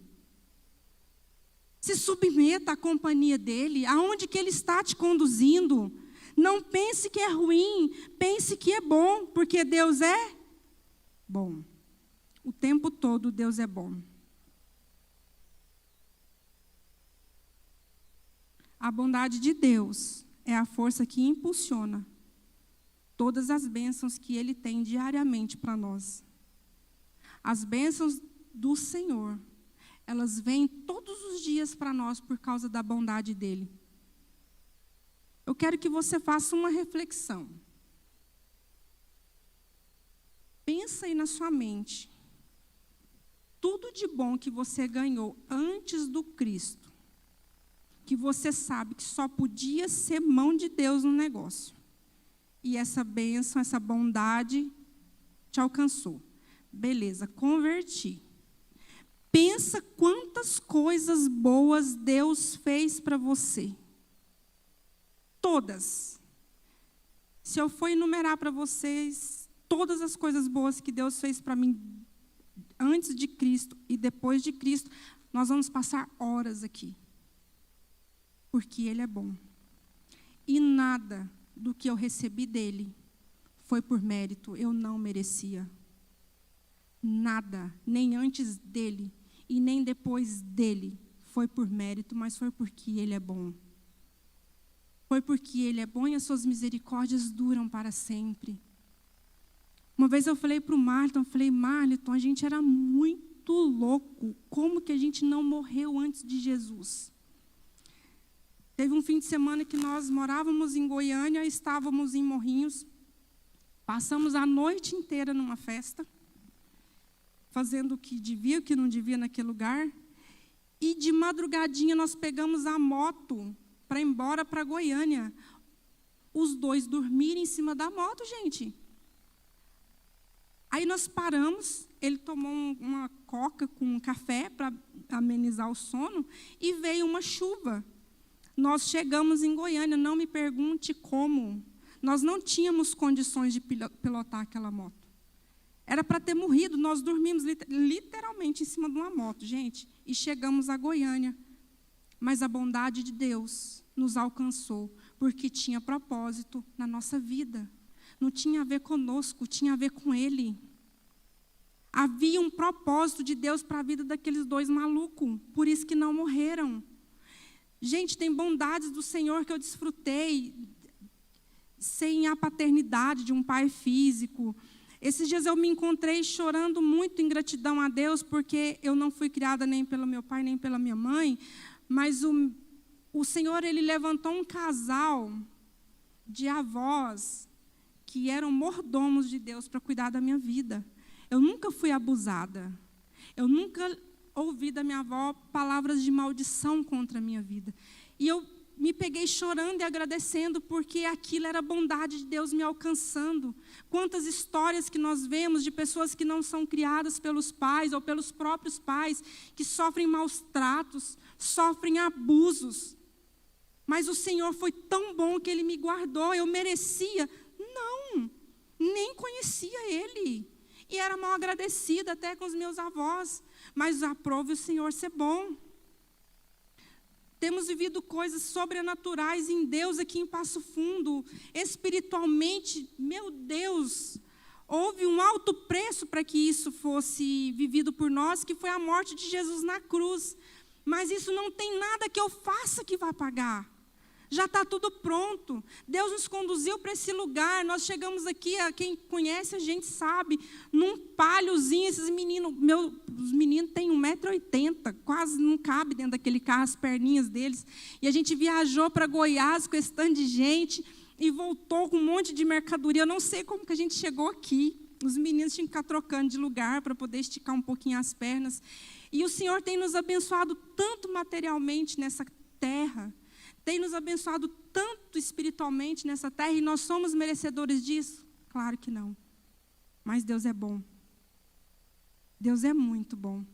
Se submeta à companhia dEle, aonde que Ele está te conduzindo. Não pense que é ruim, pense que é bom, porque Deus é bom. O tempo todo Deus é bom. A bondade de Deus é a força que impulsiona todas as bênçãos que Ele tem diariamente para nós. As bênçãos do Senhor, elas vêm todos os dias para nós por causa da bondade dEle. Eu quero que você faça uma reflexão. Pensa aí na sua mente. Tudo de bom que você ganhou antes do Cristo, que você sabe que só podia ser mão de Deus no negócio. E essa bênção, essa bondade te alcançou. Beleza, converti. Pensa quantas coisas boas Deus fez para você. Todas. Se eu for enumerar para vocês todas as coisas boas que Deus fez para mim antes de Cristo e depois de Cristo, nós vamos passar horas aqui. Porque Ele é bom. E nada do que eu recebi dele foi por mérito. Eu não merecia nada, nem antes dele e nem depois dele. Foi por mérito, mas foi porque ele é bom. Foi porque ele é bom e as suas misericórdias duram para sempre. Uma vez eu falei para o Marlton, Marlton, a gente era muito louco. Como que a gente não morreu antes de Jesus? Teve um fim de semana que nós morávamos em Goiânia, estávamos em Morrinhos. Passamos a noite inteira numa festa, fazendo o que devia, o que não devia naquele lugar. E de madrugadinha nós pegamos a moto para ir embora para Goiânia. Os dois dormiram em cima da moto, gente. Aí nós paramos, ele tomou uma coca com um café para amenizar o sono e veio uma chuva. Nós chegamos em Goiânia, não me pergunte como. Nós não tínhamos condições de pilotar aquela moto. Era para ter morrido, nós dormimos literalmente em cima de uma moto, gente, e chegamos a Goiânia. Mas a bondade de Deus nos alcançou, porque tinha propósito na nossa vida. Não tinha a ver conosco, tinha a ver com Ele. Havia um propósito de Deus para a vida daqueles dois malucos, por isso que não morreram. Gente, tem bondades do Senhor que eu desfrutei sem a paternidade de um pai físico. Esses dias eu me encontrei chorando muito em gratidão a Deus, porque eu não fui criada nem pelo meu pai, nem pela minha mãe, mas o Senhor, Ele levantou um casal de avós que eram mordomos de Deus para cuidar da minha vida. Eu nunca fui abusada. Eu nunca ouvi da minha avó palavras de maldição contra a minha vida. E eu me peguei chorando e agradecendo, porque aquilo era a bondade de Deus me alcançando. Quantas histórias que nós vemos de pessoas que não são criadas pelos pais ou pelos próprios pais, que sofrem maus tratos, sofrem abusos. Mas o Senhor foi tão bom que Ele me guardou. Eu merecia? Não, nem conhecia Ele. E era mal agradecida até com os meus avós. Mas aprove o Senhor ser bom. Temos vivido coisas sobrenaturais em Deus aqui em Passo Fundo. Espiritualmente, meu Deus, houve um alto preço para que isso fosse vivido por nós, que foi a morte de Jesus na cruz. Mas isso não tem nada que eu faça que vá pagar. Já está tudo pronto. Deus nos conduziu para esse lugar. Nós chegamos aqui, quem conhece a gente sabe, num palhozinho. Esses meninos, os meninos têm 1,80 m, quase não cabe dentro daquele carro as perninhas deles. E a gente viajou para Goiás com esse tanto de gente e voltou com um monte de mercadoria. Eu não sei como que a gente chegou aqui. Os meninos tinham que ficar trocando de lugar para poder esticar um pouquinho as pernas. E o Senhor tem nos abençoado tanto materialmente nessa terra, tem nos abençoado tanto espiritualmente nessa terra, e nós somos merecedores disso? Claro que não. Mas Deus é bom. Deus é muito bom.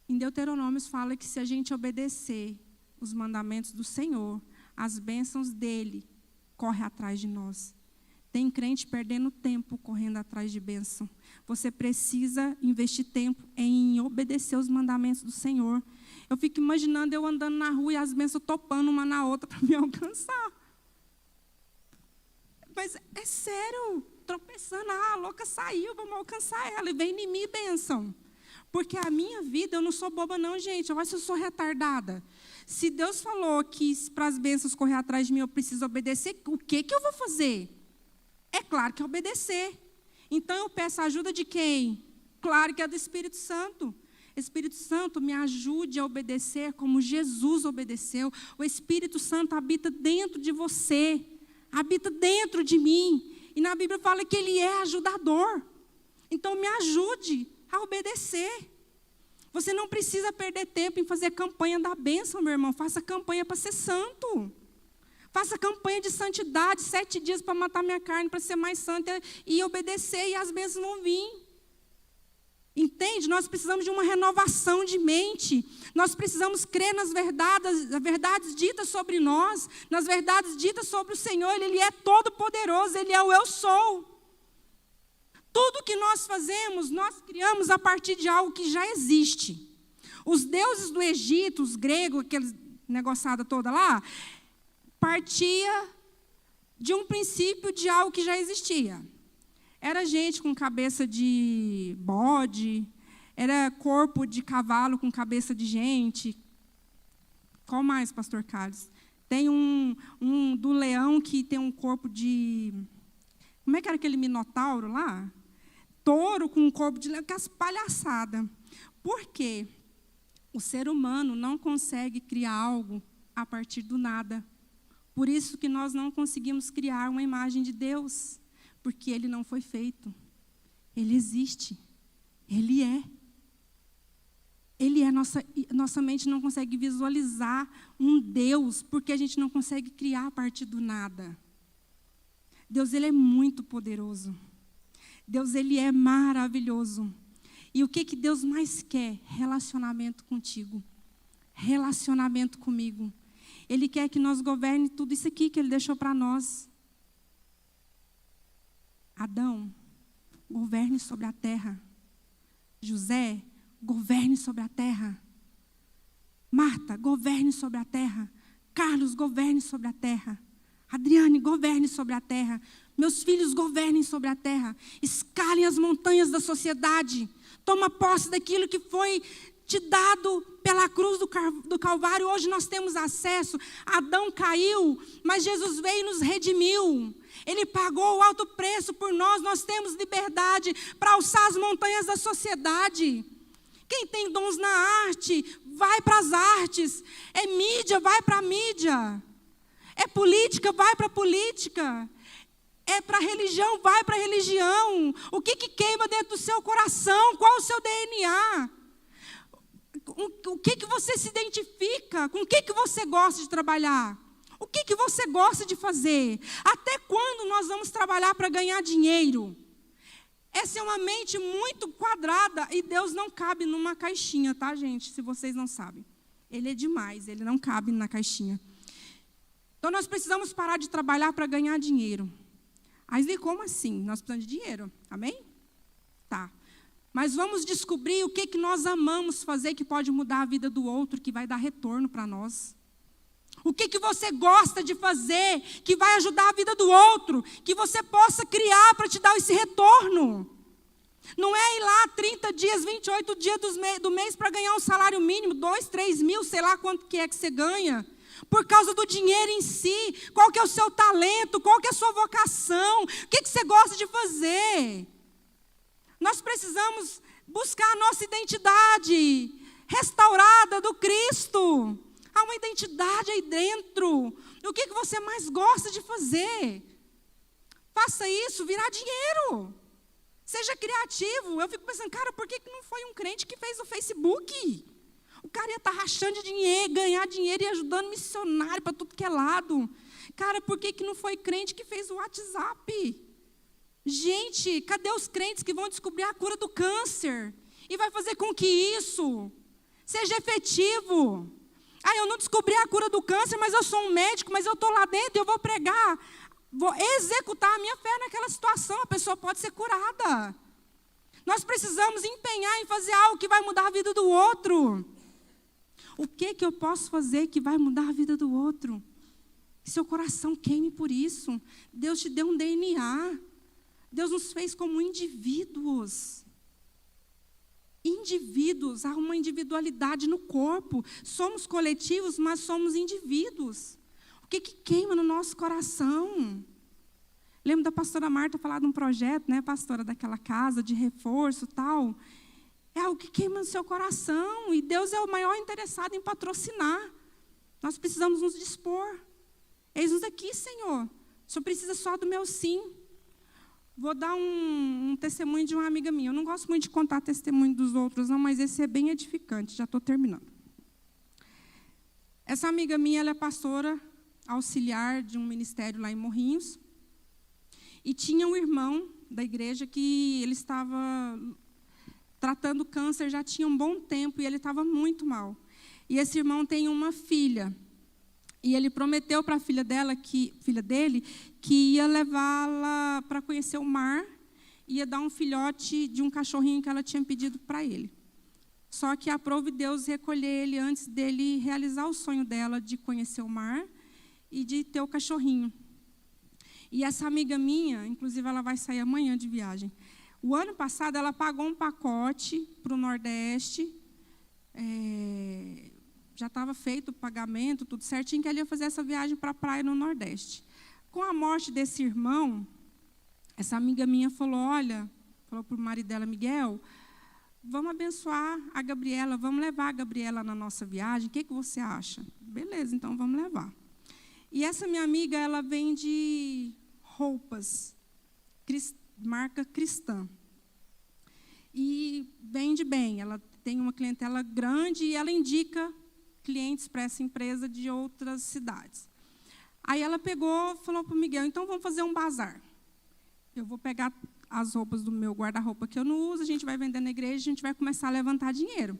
Em Deuteronômio fala que se a gente obedecer os mandamentos do Senhor, as bênçãos dele correm atrás de nós. Tem crente perdendo tempo correndo atrás de bênção. Você precisa investir tempo em obedecer os mandamentos do Senhor. Eu fico imaginando eu andando na rua e as bênçãos topando uma na outra para me alcançar. Mas é sério, tropeçando, a louca saiu, vamos alcançar ela. E vem em mim bênção. Porque a minha vida, eu não sou boba não, gente. Olha se eu sou retardada. Se Deus falou que para as bênçãos correr atrás de mim eu preciso obedecer, o que eu vou fazer? É claro que é obedecer. Então eu peço a ajuda de quem? Claro que é do Espírito Santo. Espírito Santo, me ajude a obedecer como Jesus obedeceu. O Espírito Santo habita dentro de você, habita dentro de mim. E na Bíblia fala que Ele é ajudador. Então me ajude a obedecer. Você não precisa perder tempo em fazer campanha da bênção, meu irmão. Faça campanha para ser santo. Faça campanha de santidade, 7 dias para matar minha carne, para ser mais santa e obedecer, e as bênçãos vão vir. Entende? Nós precisamos de uma renovação de mente. Nós precisamos crer nas verdades ditas sobre nós, nas verdades ditas sobre o Senhor. Ele é todo poderoso, Ele é o eu sou. Tudo que nós fazemos, nós criamos a partir de algo que já existe. Os deuses do Egito, os gregos, aqueles negoçada toda lá, partia de um princípio de algo que já existia. Era gente com cabeça de bode, era corpo de cavalo com cabeça de gente. Qual mais, pastor Carlos? Tem um do leão que tem um corpo de... Como é que era aquele minotauro lá? Touro com um corpo de leão, que é as palhaçadas. Por quê? O ser humano não consegue criar algo a partir do nada. Por isso que nós não conseguimos criar uma imagem de Deus, porque Ele não foi feito. Ele existe. Ele é. Ele é. Nossa mente não consegue visualizar um Deus, porque a gente não consegue criar a partir do nada. Deus, Ele é muito poderoso. Deus, Ele é maravilhoso. E o que Deus mais quer? Relacionamento contigo. Relacionamento comigo. Ele quer que nós governe tudo isso aqui que Ele deixou para nós. Adão, governe sobre a terra. José, governe sobre a terra. Marta, governe sobre a terra. Carlos, governe sobre a terra. Adriane, governe sobre a terra. Meus filhos, governem sobre a terra. Escalem as montanhas da sociedade. Toma posse daquilo que foi te dado pela cruz do Calvário. Hoje nós temos acesso. Adão caiu, mas Jesus veio e nos redimiu. Ele pagou o alto preço por nós. Nós temos liberdade para alçar as montanhas da sociedade. Quem tem dons na arte, vai para as artes. É mídia, vai para a mídia. É política, vai para a política. É para a religião, vai para a religião. O que queima dentro do seu coração? Qual o seu DNA? O que você se identifica? Com o que você gosta de trabalhar? O que você gosta de fazer? Até quando nós vamos trabalhar para ganhar dinheiro? Essa é uma mente muito quadrada e Deus não cabe numa caixinha, tá, gente? Se vocês não sabem. Ele é demais, Ele não cabe na caixinha. Então, nós precisamos parar de trabalhar para ganhar dinheiro. Aí, como assim? Nós precisamos de dinheiro, amém? Tá. Mas vamos descobrir o que nós amamos fazer que pode mudar a vida do outro, que vai dar retorno para nós. O que você gosta de fazer que vai ajudar a vida do outro, que você possa criar para te dar esse retorno. Não é ir lá 30 dias, 28 dias do mês para ganhar um salário mínimo, 2, 3 mil, sei lá quanto que é que você ganha. Por causa do dinheiro em si. Qual que é o seu talento? Qual que é a sua vocação? O que você gosta de fazer? Nós precisamos buscar a nossa identidade restaurada do Cristo. Há uma identidade aí dentro. O que você mais gosta de fazer? Faça isso, virar dinheiro. Seja criativo. Eu fico pensando, cara, por que não foi um crente que fez o Facebook? O cara ia estar rachando de dinheiro, ganhar dinheiro e ajudando missionário para tudo que é lado. Cara, por que não foi crente que fez o WhatsApp? Gente, cadê os crentes que vão descobrir a cura do câncer? E vai fazer com que isso seja efetivo. Eu não descobri a cura do câncer, mas eu sou um médico, mas eu estou lá dentro e eu vou pregar. Vou executar a minha fé naquela situação. A pessoa pode ser curada. Nós precisamos empenhar em fazer algo que vai mudar a vida do outro. O que eu posso fazer que vai mudar a vida do outro? Que seu coração queime por isso. Deus te deu um DNA. Deus nos fez como indivíduos. Indivíduos, há uma individualidade no corpo. Somos coletivos, mas somos indivíduos. O que queima no nosso coração? Lembro da pastora Marta falar de um projeto, né, pastora, daquela casa de reforço e tal. É algo que queima no seu coração. E Deus é o maior interessado em patrocinar. Nós precisamos nos dispor. Eis-nos aqui, Senhor. O Senhor precisa só do meu sim. Vou dar um testemunho de uma amiga minha. Eu não gosto muito de contar testemunho dos outros, não, mas esse é bem edificante. Já estou terminando. Essa amiga minha, ela é pastora auxiliar de um ministério lá em Morrinhos. E tinha um irmão da igreja que ele estava tratando câncer já tinha um bom tempo e ele estava muito mal. E esse irmão tem uma filha. E ele prometeu para a filha dele que ia levá-la para conhecer o mar, ia dar um filhote de um cachorrinho que ela tinha pedido para ele. Só que aprove Deus recolher ele antes dele realizar o sonho dela de conhecer o mar e de ter o cachorrinho. E essa amiga minha, inclusive ela vai sair amanhã de viagem. O ano passado ela pagou um pacote para o Nordeste, já estava feito o pagamento, tudo certinho, que ela ia fazer essa viagem para a praia no Nordeste. Com a morte desse irmão, essa amiga minha falou para o marido dela, Miguel, vamos abençoar a Gabriela, vamos levar a Gabriela na nossa viagem, o que você acha? Beleza, então vamos levar. E essa minha amiga, ela vende roupas, marca cristã. E vende bem, ela tem uma clientela grande e ela indica clientes para essa empresa de outras cidades. Aí ela falou para o Miguel, então vamos fazer um bazar. Eu vou pegar as roupas do meu guarda-roupa que eu não uso, a gente vai vender na igreja, a gente vai começar a levantar dinheiro.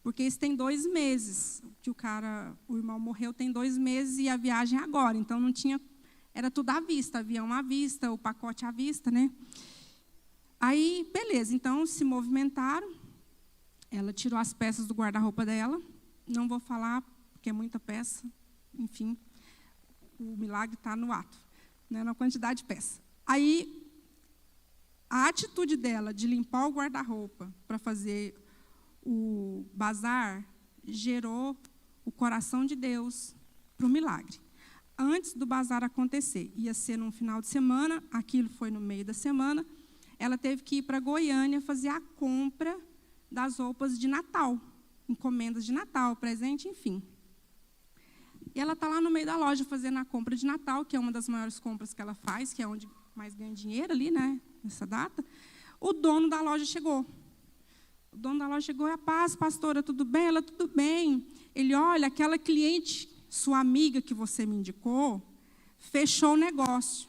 Porque isso tem 2 meses, que o irmão morreu tem 2 meses e a viagem é agora. Então não tinha, era tudo à vista, avião à vista, o pacote à vista, né? Aí, beleza, então se movimentaram, ela tirou as peças do guarda-roupa dela, não vou falar, porque é muita peça, enfim, o milagre está no ato, né, na quantidade de peça. Aí, a atitude dela de limpar o guarda-roupa para fazer o bazar gerou o coração de Deus para o milagre. Antes do bazar acontecer, ia ser num final de semana, aquilo foi no meio da semana, ela teve que ir para Goiânia fazer a compra das roupas de Natal, encomendas de Natal, presente, enfim. E ela está lá no meio da loja fazendo a compra de Natal, que é uma das maiores compras que ela faz, que é onde mais ganha dinheiro ali, né, nessa data. O dono da loja chegou. O dono da loja chegou, a paz, pastora, tudo bem? Ela, tudo bem. Ele, olha, aquela cliente, sua amiga que você me indicou, fechou o negócio.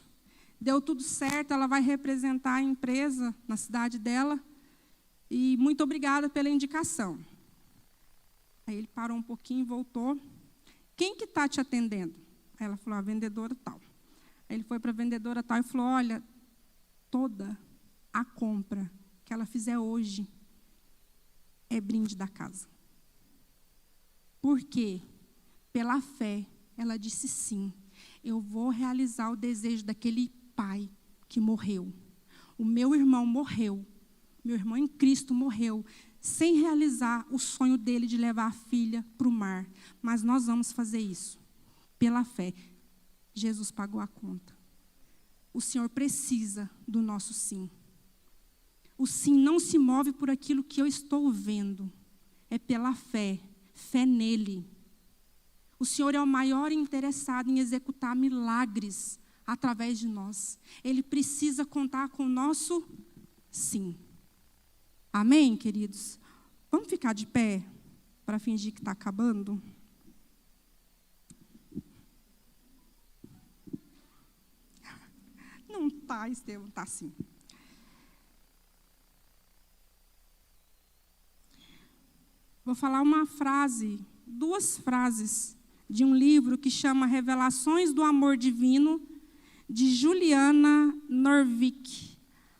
Deu tudo certo, ela vai representar a empresa na cidade dela. E muito obrigada pela indicação. Aí ele parou um pouquinho e voltou. Quem que está te atendendo? Aí ela falou, a vendedora tal. Aí ele foi para a vendedora tal e falou, olha, toda a compra que ela fizer hoje é brinde da casa. Por quê? Pela fé, ela disse sim. Eu vou realizar o desejo daquele pai que morreu. O meu irmão morreu. Meu irmão em Cristo morreu, sem realizar o sonho dele de levar a filha para o mar. Mas nós vamos fazer isso, pela fé. Jesus pagou a conta. O Senhor precisa do nosso sim. O sim não se move por aquilo que eu estou vendo. É pela fé, fé nele. O Senhor é o maior interessado em executar milagres através de nós. Ele precisa contar com o nosso sim. Amém, queridos? Vamos ficar de pé para fingir que está acabando? Não está, Estevão, está sim. Vou falar uma frase, 2 frases, de um livro que chama Revelações do Amor Divino, de Juliana Norvig.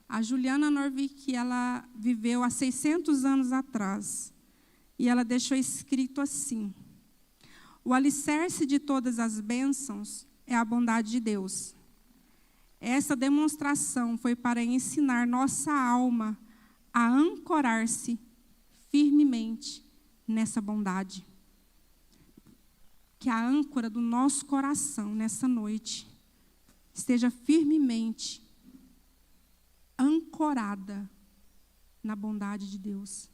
A Juliana Norvig, ela viveu há 600 anos atrás. E ela deixou escrito assim: o alicerce de todas as bênçãos é a bondade de Deus. Essa demonstração foi para ensinar nossa alma a ancorar-se firmemente nessa bondade. Que a âncora do nosso coração nessa noite esteja firmemente ancorada na bondade de Deus.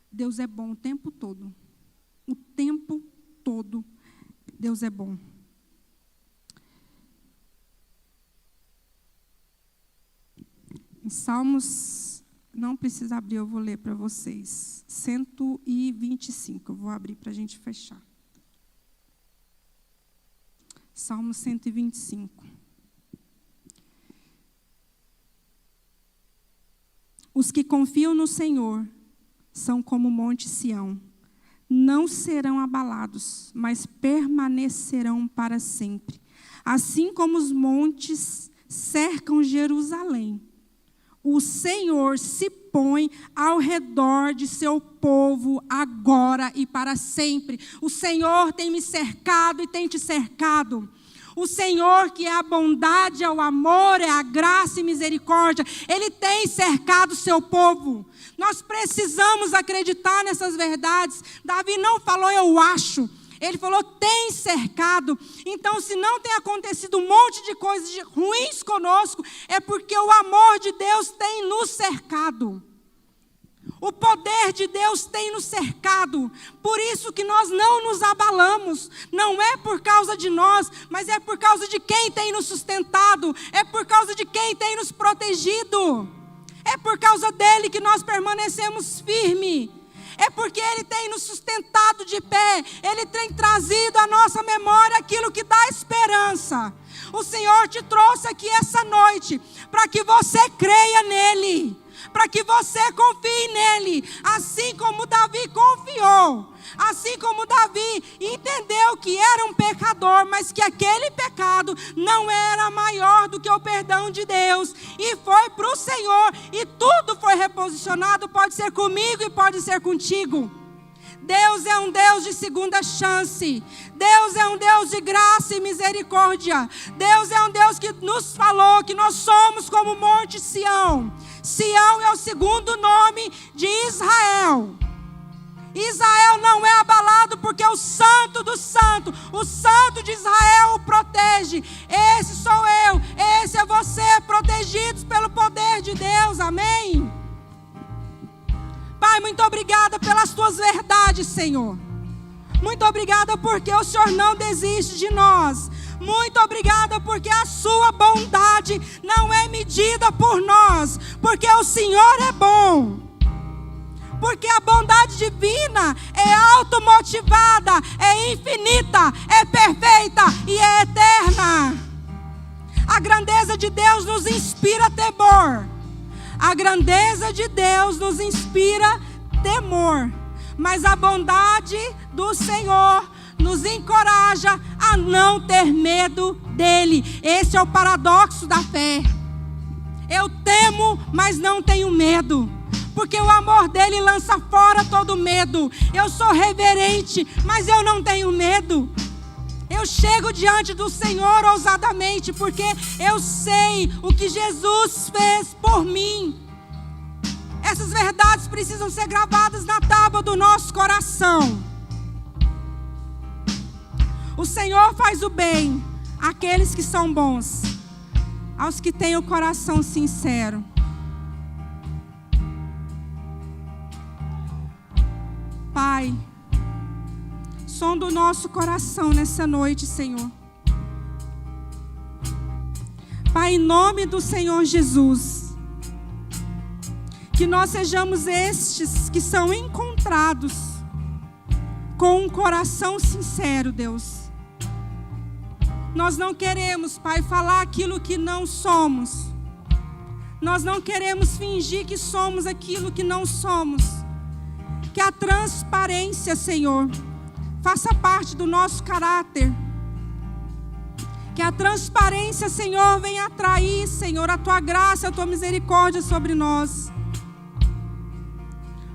Deus é bom o tempo todo. O tempo todo, Deus é bom. Em Salmos, não precisa abrir, eu vou ler para vocês. 125, eu vou abrir para a gente fechar. Salmo 125. Os que confiam no Senhor são como o monte Sião. Não serão abalados, mas permanecerão para sempre. Assim como os montes cercam Jerusalém, O Senhor se põe ao redor de seu povo agora e para sempre. O Senhor tem me cercado e tem te cercado. O Senhor, que é a bondade, é o amor, é a graça e misericórdia, Ele tem cercado o seu povo. Nós precisamos acreditar nessas verdades. Davi não falou eu acho. Ele falou, tem cercado. Então, se não tem acontecido um monte de coisas ruins conosco, é porque o amor de Deus tem nos cercado. O poder de Deus tem nos cercado. Por isso que nós não nos abalamos. Não é por causa de nós, mas é por causa de quem tem nos sustentado. É por causa de quem tem nos protegido. É por causa dele que nós permanecemos firmes. É porque Ele tem nos sustentado de pé. Ele tem trazido à nossa memória aquilo que dá esperança. O Senhor te trouxe aqui essa noite para que você creia nele, para que você confie nele, assim como Davi confiou. Assim como Davi entendeu que era um pecador, mas que aquele pecado não era maior do que o perdão de Deus. E foi para o Senhor e tudo foi reposicionado. Pode ser comigo e pode ser contigo. Deus é um Deus de segunda chance. Deus é um Deus de graça e misericórdia. Deus é um Deus que nos falou que nós somos como o Monte Sião. Sião é o segundo nome de Israel. Israel não é abalado porque o santo do santo, o santo de Israel o protege. Esse sou eu, esse é você, protegidos pelo poder de Deus, amém? Pai, muito obrigada pelas tuas verdades, Senhor. Muito obrigada porque o Senhor não desiste de nós. Muito obrigada porque a sua bondade não é medida por nós, porque o Senhor é bom. Porque a bondade divina é automotivada, é infinita, é perfeita e é eterna. A grandeza de Deus nos inspira temor. A grandeza de Deus nos inspira temor. Mas a bondade do Senhor nos encoraja a não ter medo dele. Esse é o paradoxo da fé. Eu temo, mas não tenho medo. Porque o amor dele lança fora todo medo. Eu sou reverente, mas eu não tenho medo. Eu chego diante do Senhor ousadamente, porque eu sei o que Jesus fez por mim. Essas verdades precisam ser gravadas na tábua do nosso coração. O Senhor faz o bem àqueles que são bons, aos que têm o coração sincero. Pai, sonda o nosso coração nessa noite, Senhor. Pai, em nome do Senhor Jesus, que nós sejamos estes que são encontrados com um coração sincero, Deus. Nós não queremos, Pai, falar aquilo que não somos. Nós não queremos fingir que somos aquilo que não somos. Que a transparência, Senhor, faça parte do nosso caráter. Que a transparência, Senhor, venha atrair, Senhor, a Tua graça, a Tua misericórdia sobre nós.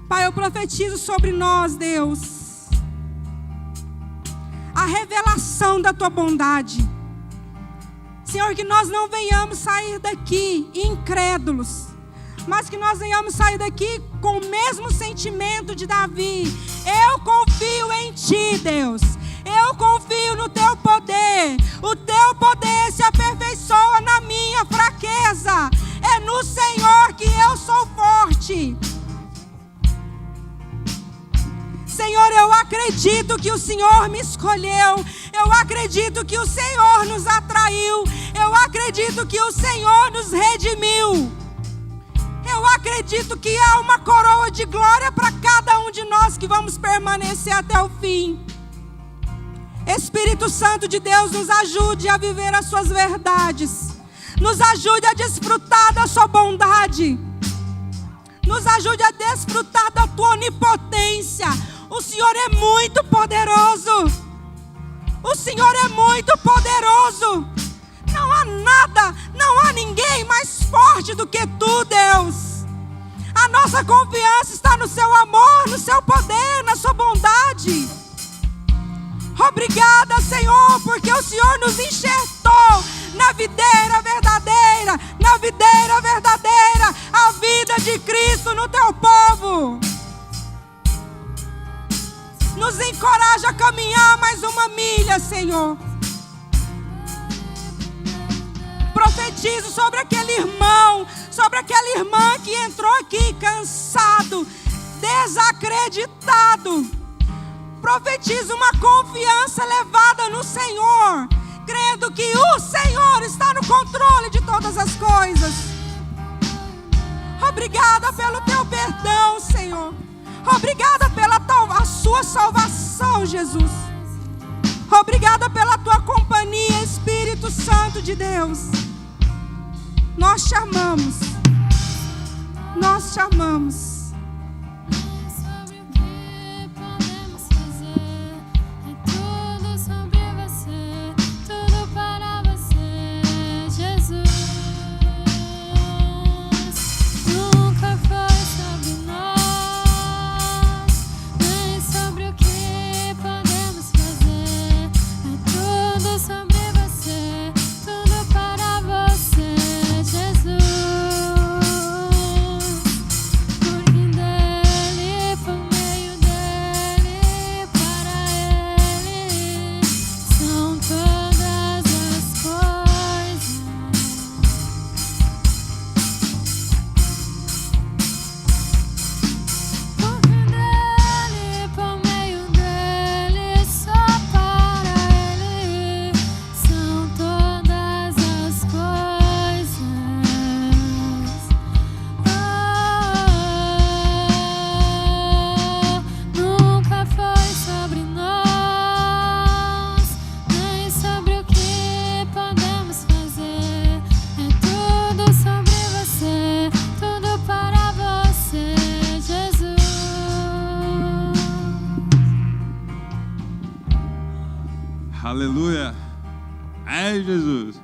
Pai, eu profetizo sobre nós, Deus, a revelação da Tua bondade. Senhor, que nós não venhamos sair daqui incrédulos, mas que nós venhamos sair daqui com o mesmo sentimento de Davi. Eu confio em Ti, Deus. Eu confio no Teu poder. O Teu poder se aperfeiçoa na minha fraqueza. É no Senhor que eu sou forte. Senhor, eu acredito que o Senhor me escolheu. Eu acredito que o Senhor nos atraiu. Eu acredito que o Senhor nos redimiu. Eu acredito que há uma coroa de glória para cada um de nós que vamos permanecer até o fim. Espírito Santo de Deus, nos ajude a viver as suas verdades. Nos ajude a desfrutar da sua bondade. Nos ajude a desfrutar da tua onipotência. O Senhor é muito poderoso. O Senhor é muito poderoso. Não há nada, não há ninguém ninguém mais forte do que tu, Deus. A nossa confiança está no seu amor, no seu poder, na sua bondade. Obrigada, Senhor, porque o Senhor nos enxertou na videira verdadeira, a vida de Cristo no teu povo. Nos encoraja a caminhar mais uma milha, Senhor. Profetizo sobre aquele irmão, sobre aquela irmã que entrou aqui cansado, desacreditado. Profetizo uma confiança elevada no Senhor, crendo que o Senhor está no controle de todas as coisas. Obrigada pelo teu perdão, Senhor. Obrigada pela a sua salvação, Jesus. Obrigada pela tua companhia, Espírito Santo de Deus. Nós te amamos. Nós te amamos. Aleluia. Ai, Jesus.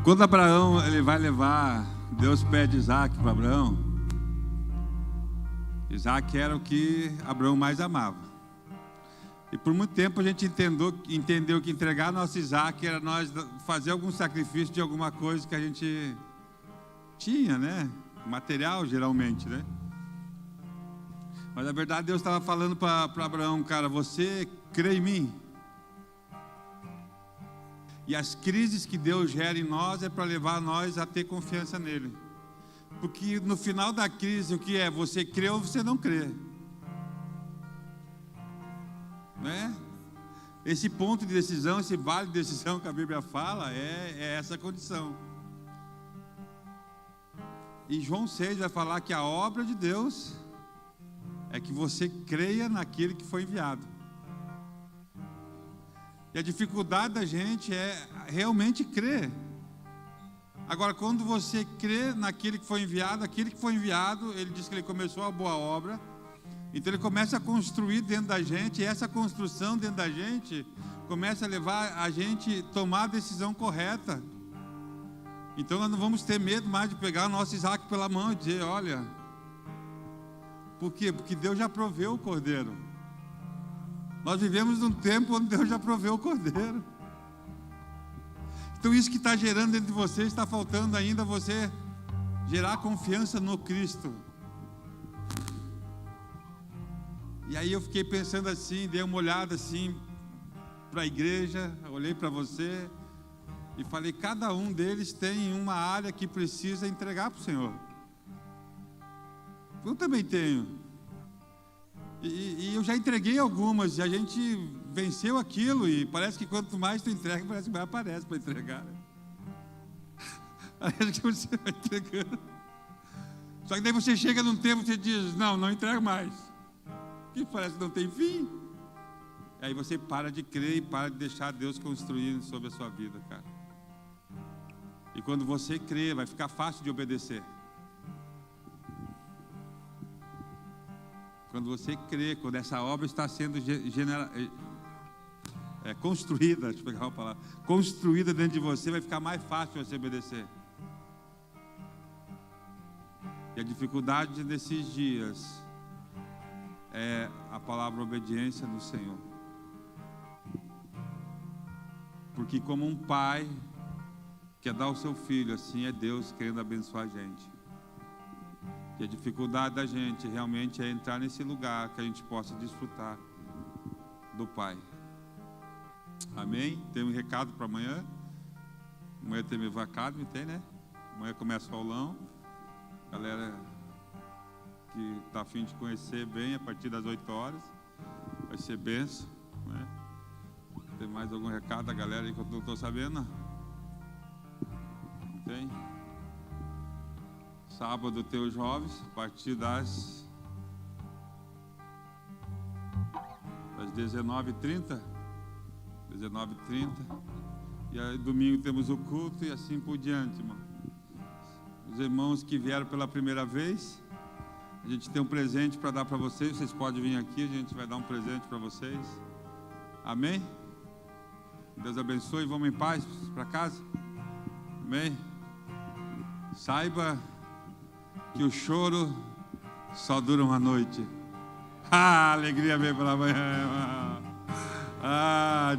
Quando Abraão ele vai levar, Deus pede Isaac para Abraão. Isaac era o que Abraão mais amava. E por muito tempo a gente entendeu que entregar nosso Isaac era nós fazer algum sacrifício de alguma coisa que a gente tinha, né? Material, geralmente, né? Mas na verdade Deus estava falando para Abraão, cara, você crê em mim? E as crises que Deus gera em nós é para levar nós a ter confiança nele. Porque no final da crise, o que é? Você crê ou você não crê? Né? Esse ponto de decisão, esse vale de decisão que a Bíblia fala, é essa condição. E João 6 vai falar que a obra de Deus é que você creia naquele que foi enviado. E a dificuldade da gente é realmente crer. Agora, quando você crê naquele que foi enviado, aquele que foi enviado, ele diz que ele começou a boa obra. Então ele começa a construir dentro da gente, e essa construção dentro da gente começa a levar a gente a tomar a decisão correta. Então nós não vamos ter medo mais de pegar o nosso Isaac pela mão e dizer, olha, por quê? Porque Deus já proveu o cordeiro. Nós vivemos num tempo onde Deus já proveu o cordeiro. Então isso que está gerando dentro de você, está faltando ainda você gerar confiança no Cristo. E aí eu fiquei pensando assim, dei uma olhada assim para a igreja, olhei para você e falei, cada um deles tem uma área que precisa entregar para o Senhor. Eu também tenho. E eu já entreguei algumas, e a gente venceu aquilo, e parece que quanto mais tu entrega, parece que mais aparece para entregar. Parece que você vai entregando. Só que daí você chega num tempo e você diz, não entrego mais. Que parece que não tem fim. E aí você para de crer e para de deixar Deus construir sobre a sua vida, cara. E quando você crê, vai ficar fácil de obedecer. Quando você crê, quando essa obra está sendo construída, deixa eu pegar uma palavra, construída dentro de você, vai ficar mais fácil você obedecer. E a dificuldade desses dias é a palavra obediência do Senhor. Porque como um pai quer dar ao seu filho, assim é Deus querendo abençoar a gente. E a dificuldade da gente realmente é entrar nesse lugar que a gente possa desfrutar do Pai. Amém? Tem um recado para amanhã. Amanhã tem meu vacado, tem, né? Amanhã começa o aulão. Galera que está a fim de conhecer bem, a partir das 8 horas. Vai ser benção, né? Tem mais algum recado da galera aí que eu não estou sabendo? Não tem? Sábado tem os jovens, a partir das 19h30. 19h30. E aí domingo temos o culto e assim por diante, irmão. Os irmãos que vieram pela primeira vez, a gente tem um presente para dar para vocês. Vocês podem vir aqui, a gente vai dar um presente para vocês. Amém? Deus abençoe, vamos em paz para casa. Amém? Saiba que o choro só dura uma noite. Alegria vem pela manhã.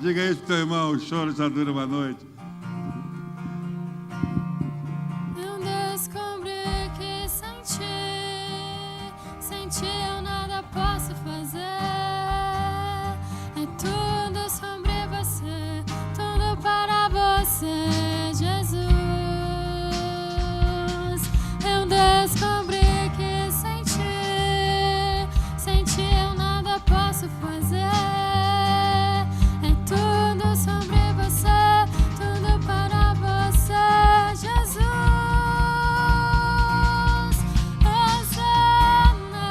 Diga isso pro teu irmão, o choro só dura uma noite. Eu descobri que sem ti eu nada posso fazer. É tudo sobre você, tudo para você, Jesus. Eu descobri que sem ti eu nada posso fazer. É tudo sobre você, tudo para você, Jesus. Hosana,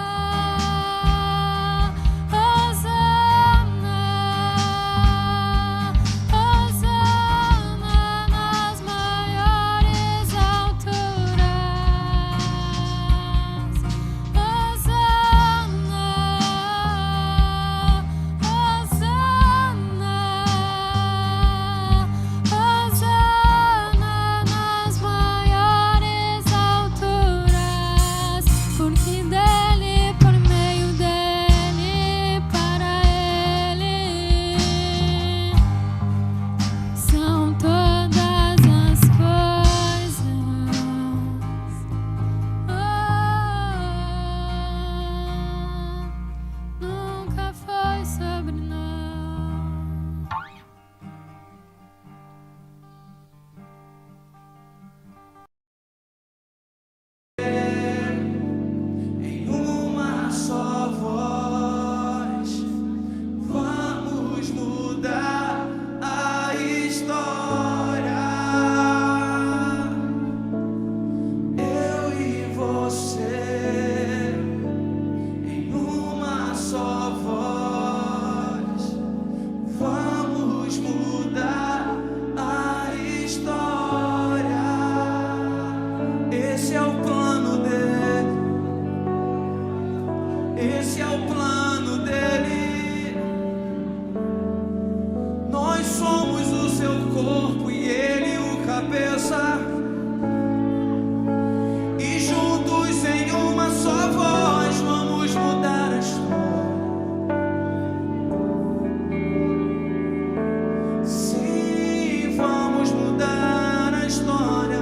Hosana, Hosana nas maiores alturas. Hosana, Hosana, Hosana nas maiores alturas, porque dele, por meio dele, para ele são todas as coisas. Nunca foi sobre nós. Em uma só voz, vamos mudar a história. Eu e você, em uma só voz, vamos mudar a história. Esse é o plano dele. Esse é o plano dele. Nós somos o seu corpo e ele o cabeça. E juntos em uma só voz vamos mudar a história. Sim, vamos mudar a história.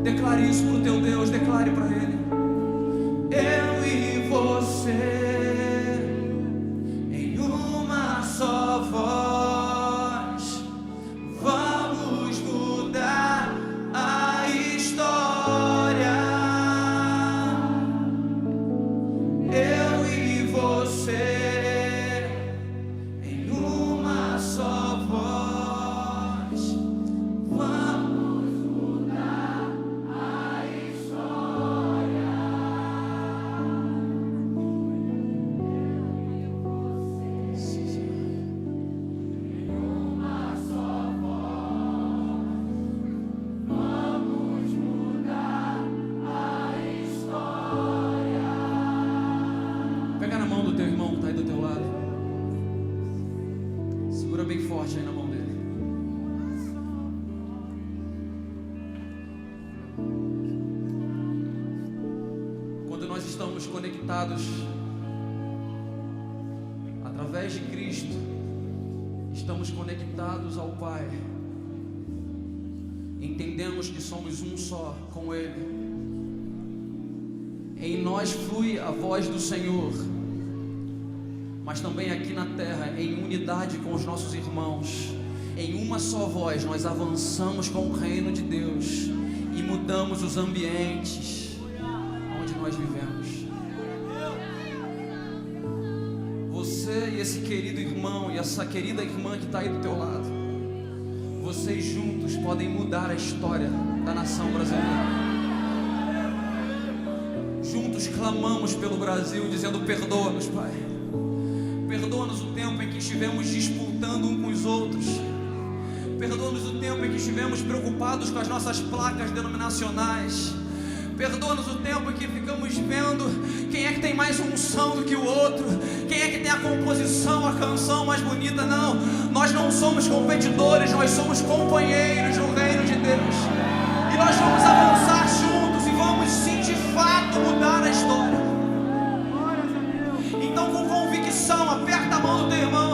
Declare isso pro teu Deus, declare para ele. Eu e você, em uma só voz, Segura bem forte aí na mão dele. Quando nós estamos conectados através de Cristo, estamos conectados ao Pai. Entendemos que somos um só com Ele. Em nós flui a voz do Senhor, mas também aqui na terra, em unidade com os nossos irmãos, em uma só voz, nós avançamos com o reino de Deus e mudamos os ambientes onde nós vivemos. Você e esse querido irmão e essa querida irmã que está aí do teu lado, vocês juntos podem mudar a história da nação brasileira. Juntos clamamos pelo Brasil, dizendo: perdoa-nos, Pai. Perdoa-nos o tempo em que estivemos disputando um com os outros. Perdoa-nos o tempo em que estivemos preocupados com as nossas placas denominacionais. Perdoa-nos o tempo em que ficamos vendo quem é que tem mais unção do que o outro, quem é que tem a composição, a canção mais bonita. Não, nós não somos competidores, nós somos companheiros no reino de Deus. E nós vamos avançar juntos e vamos sim, de fato, mudar a história. Então, com convicção, aperta a mão do teu irmão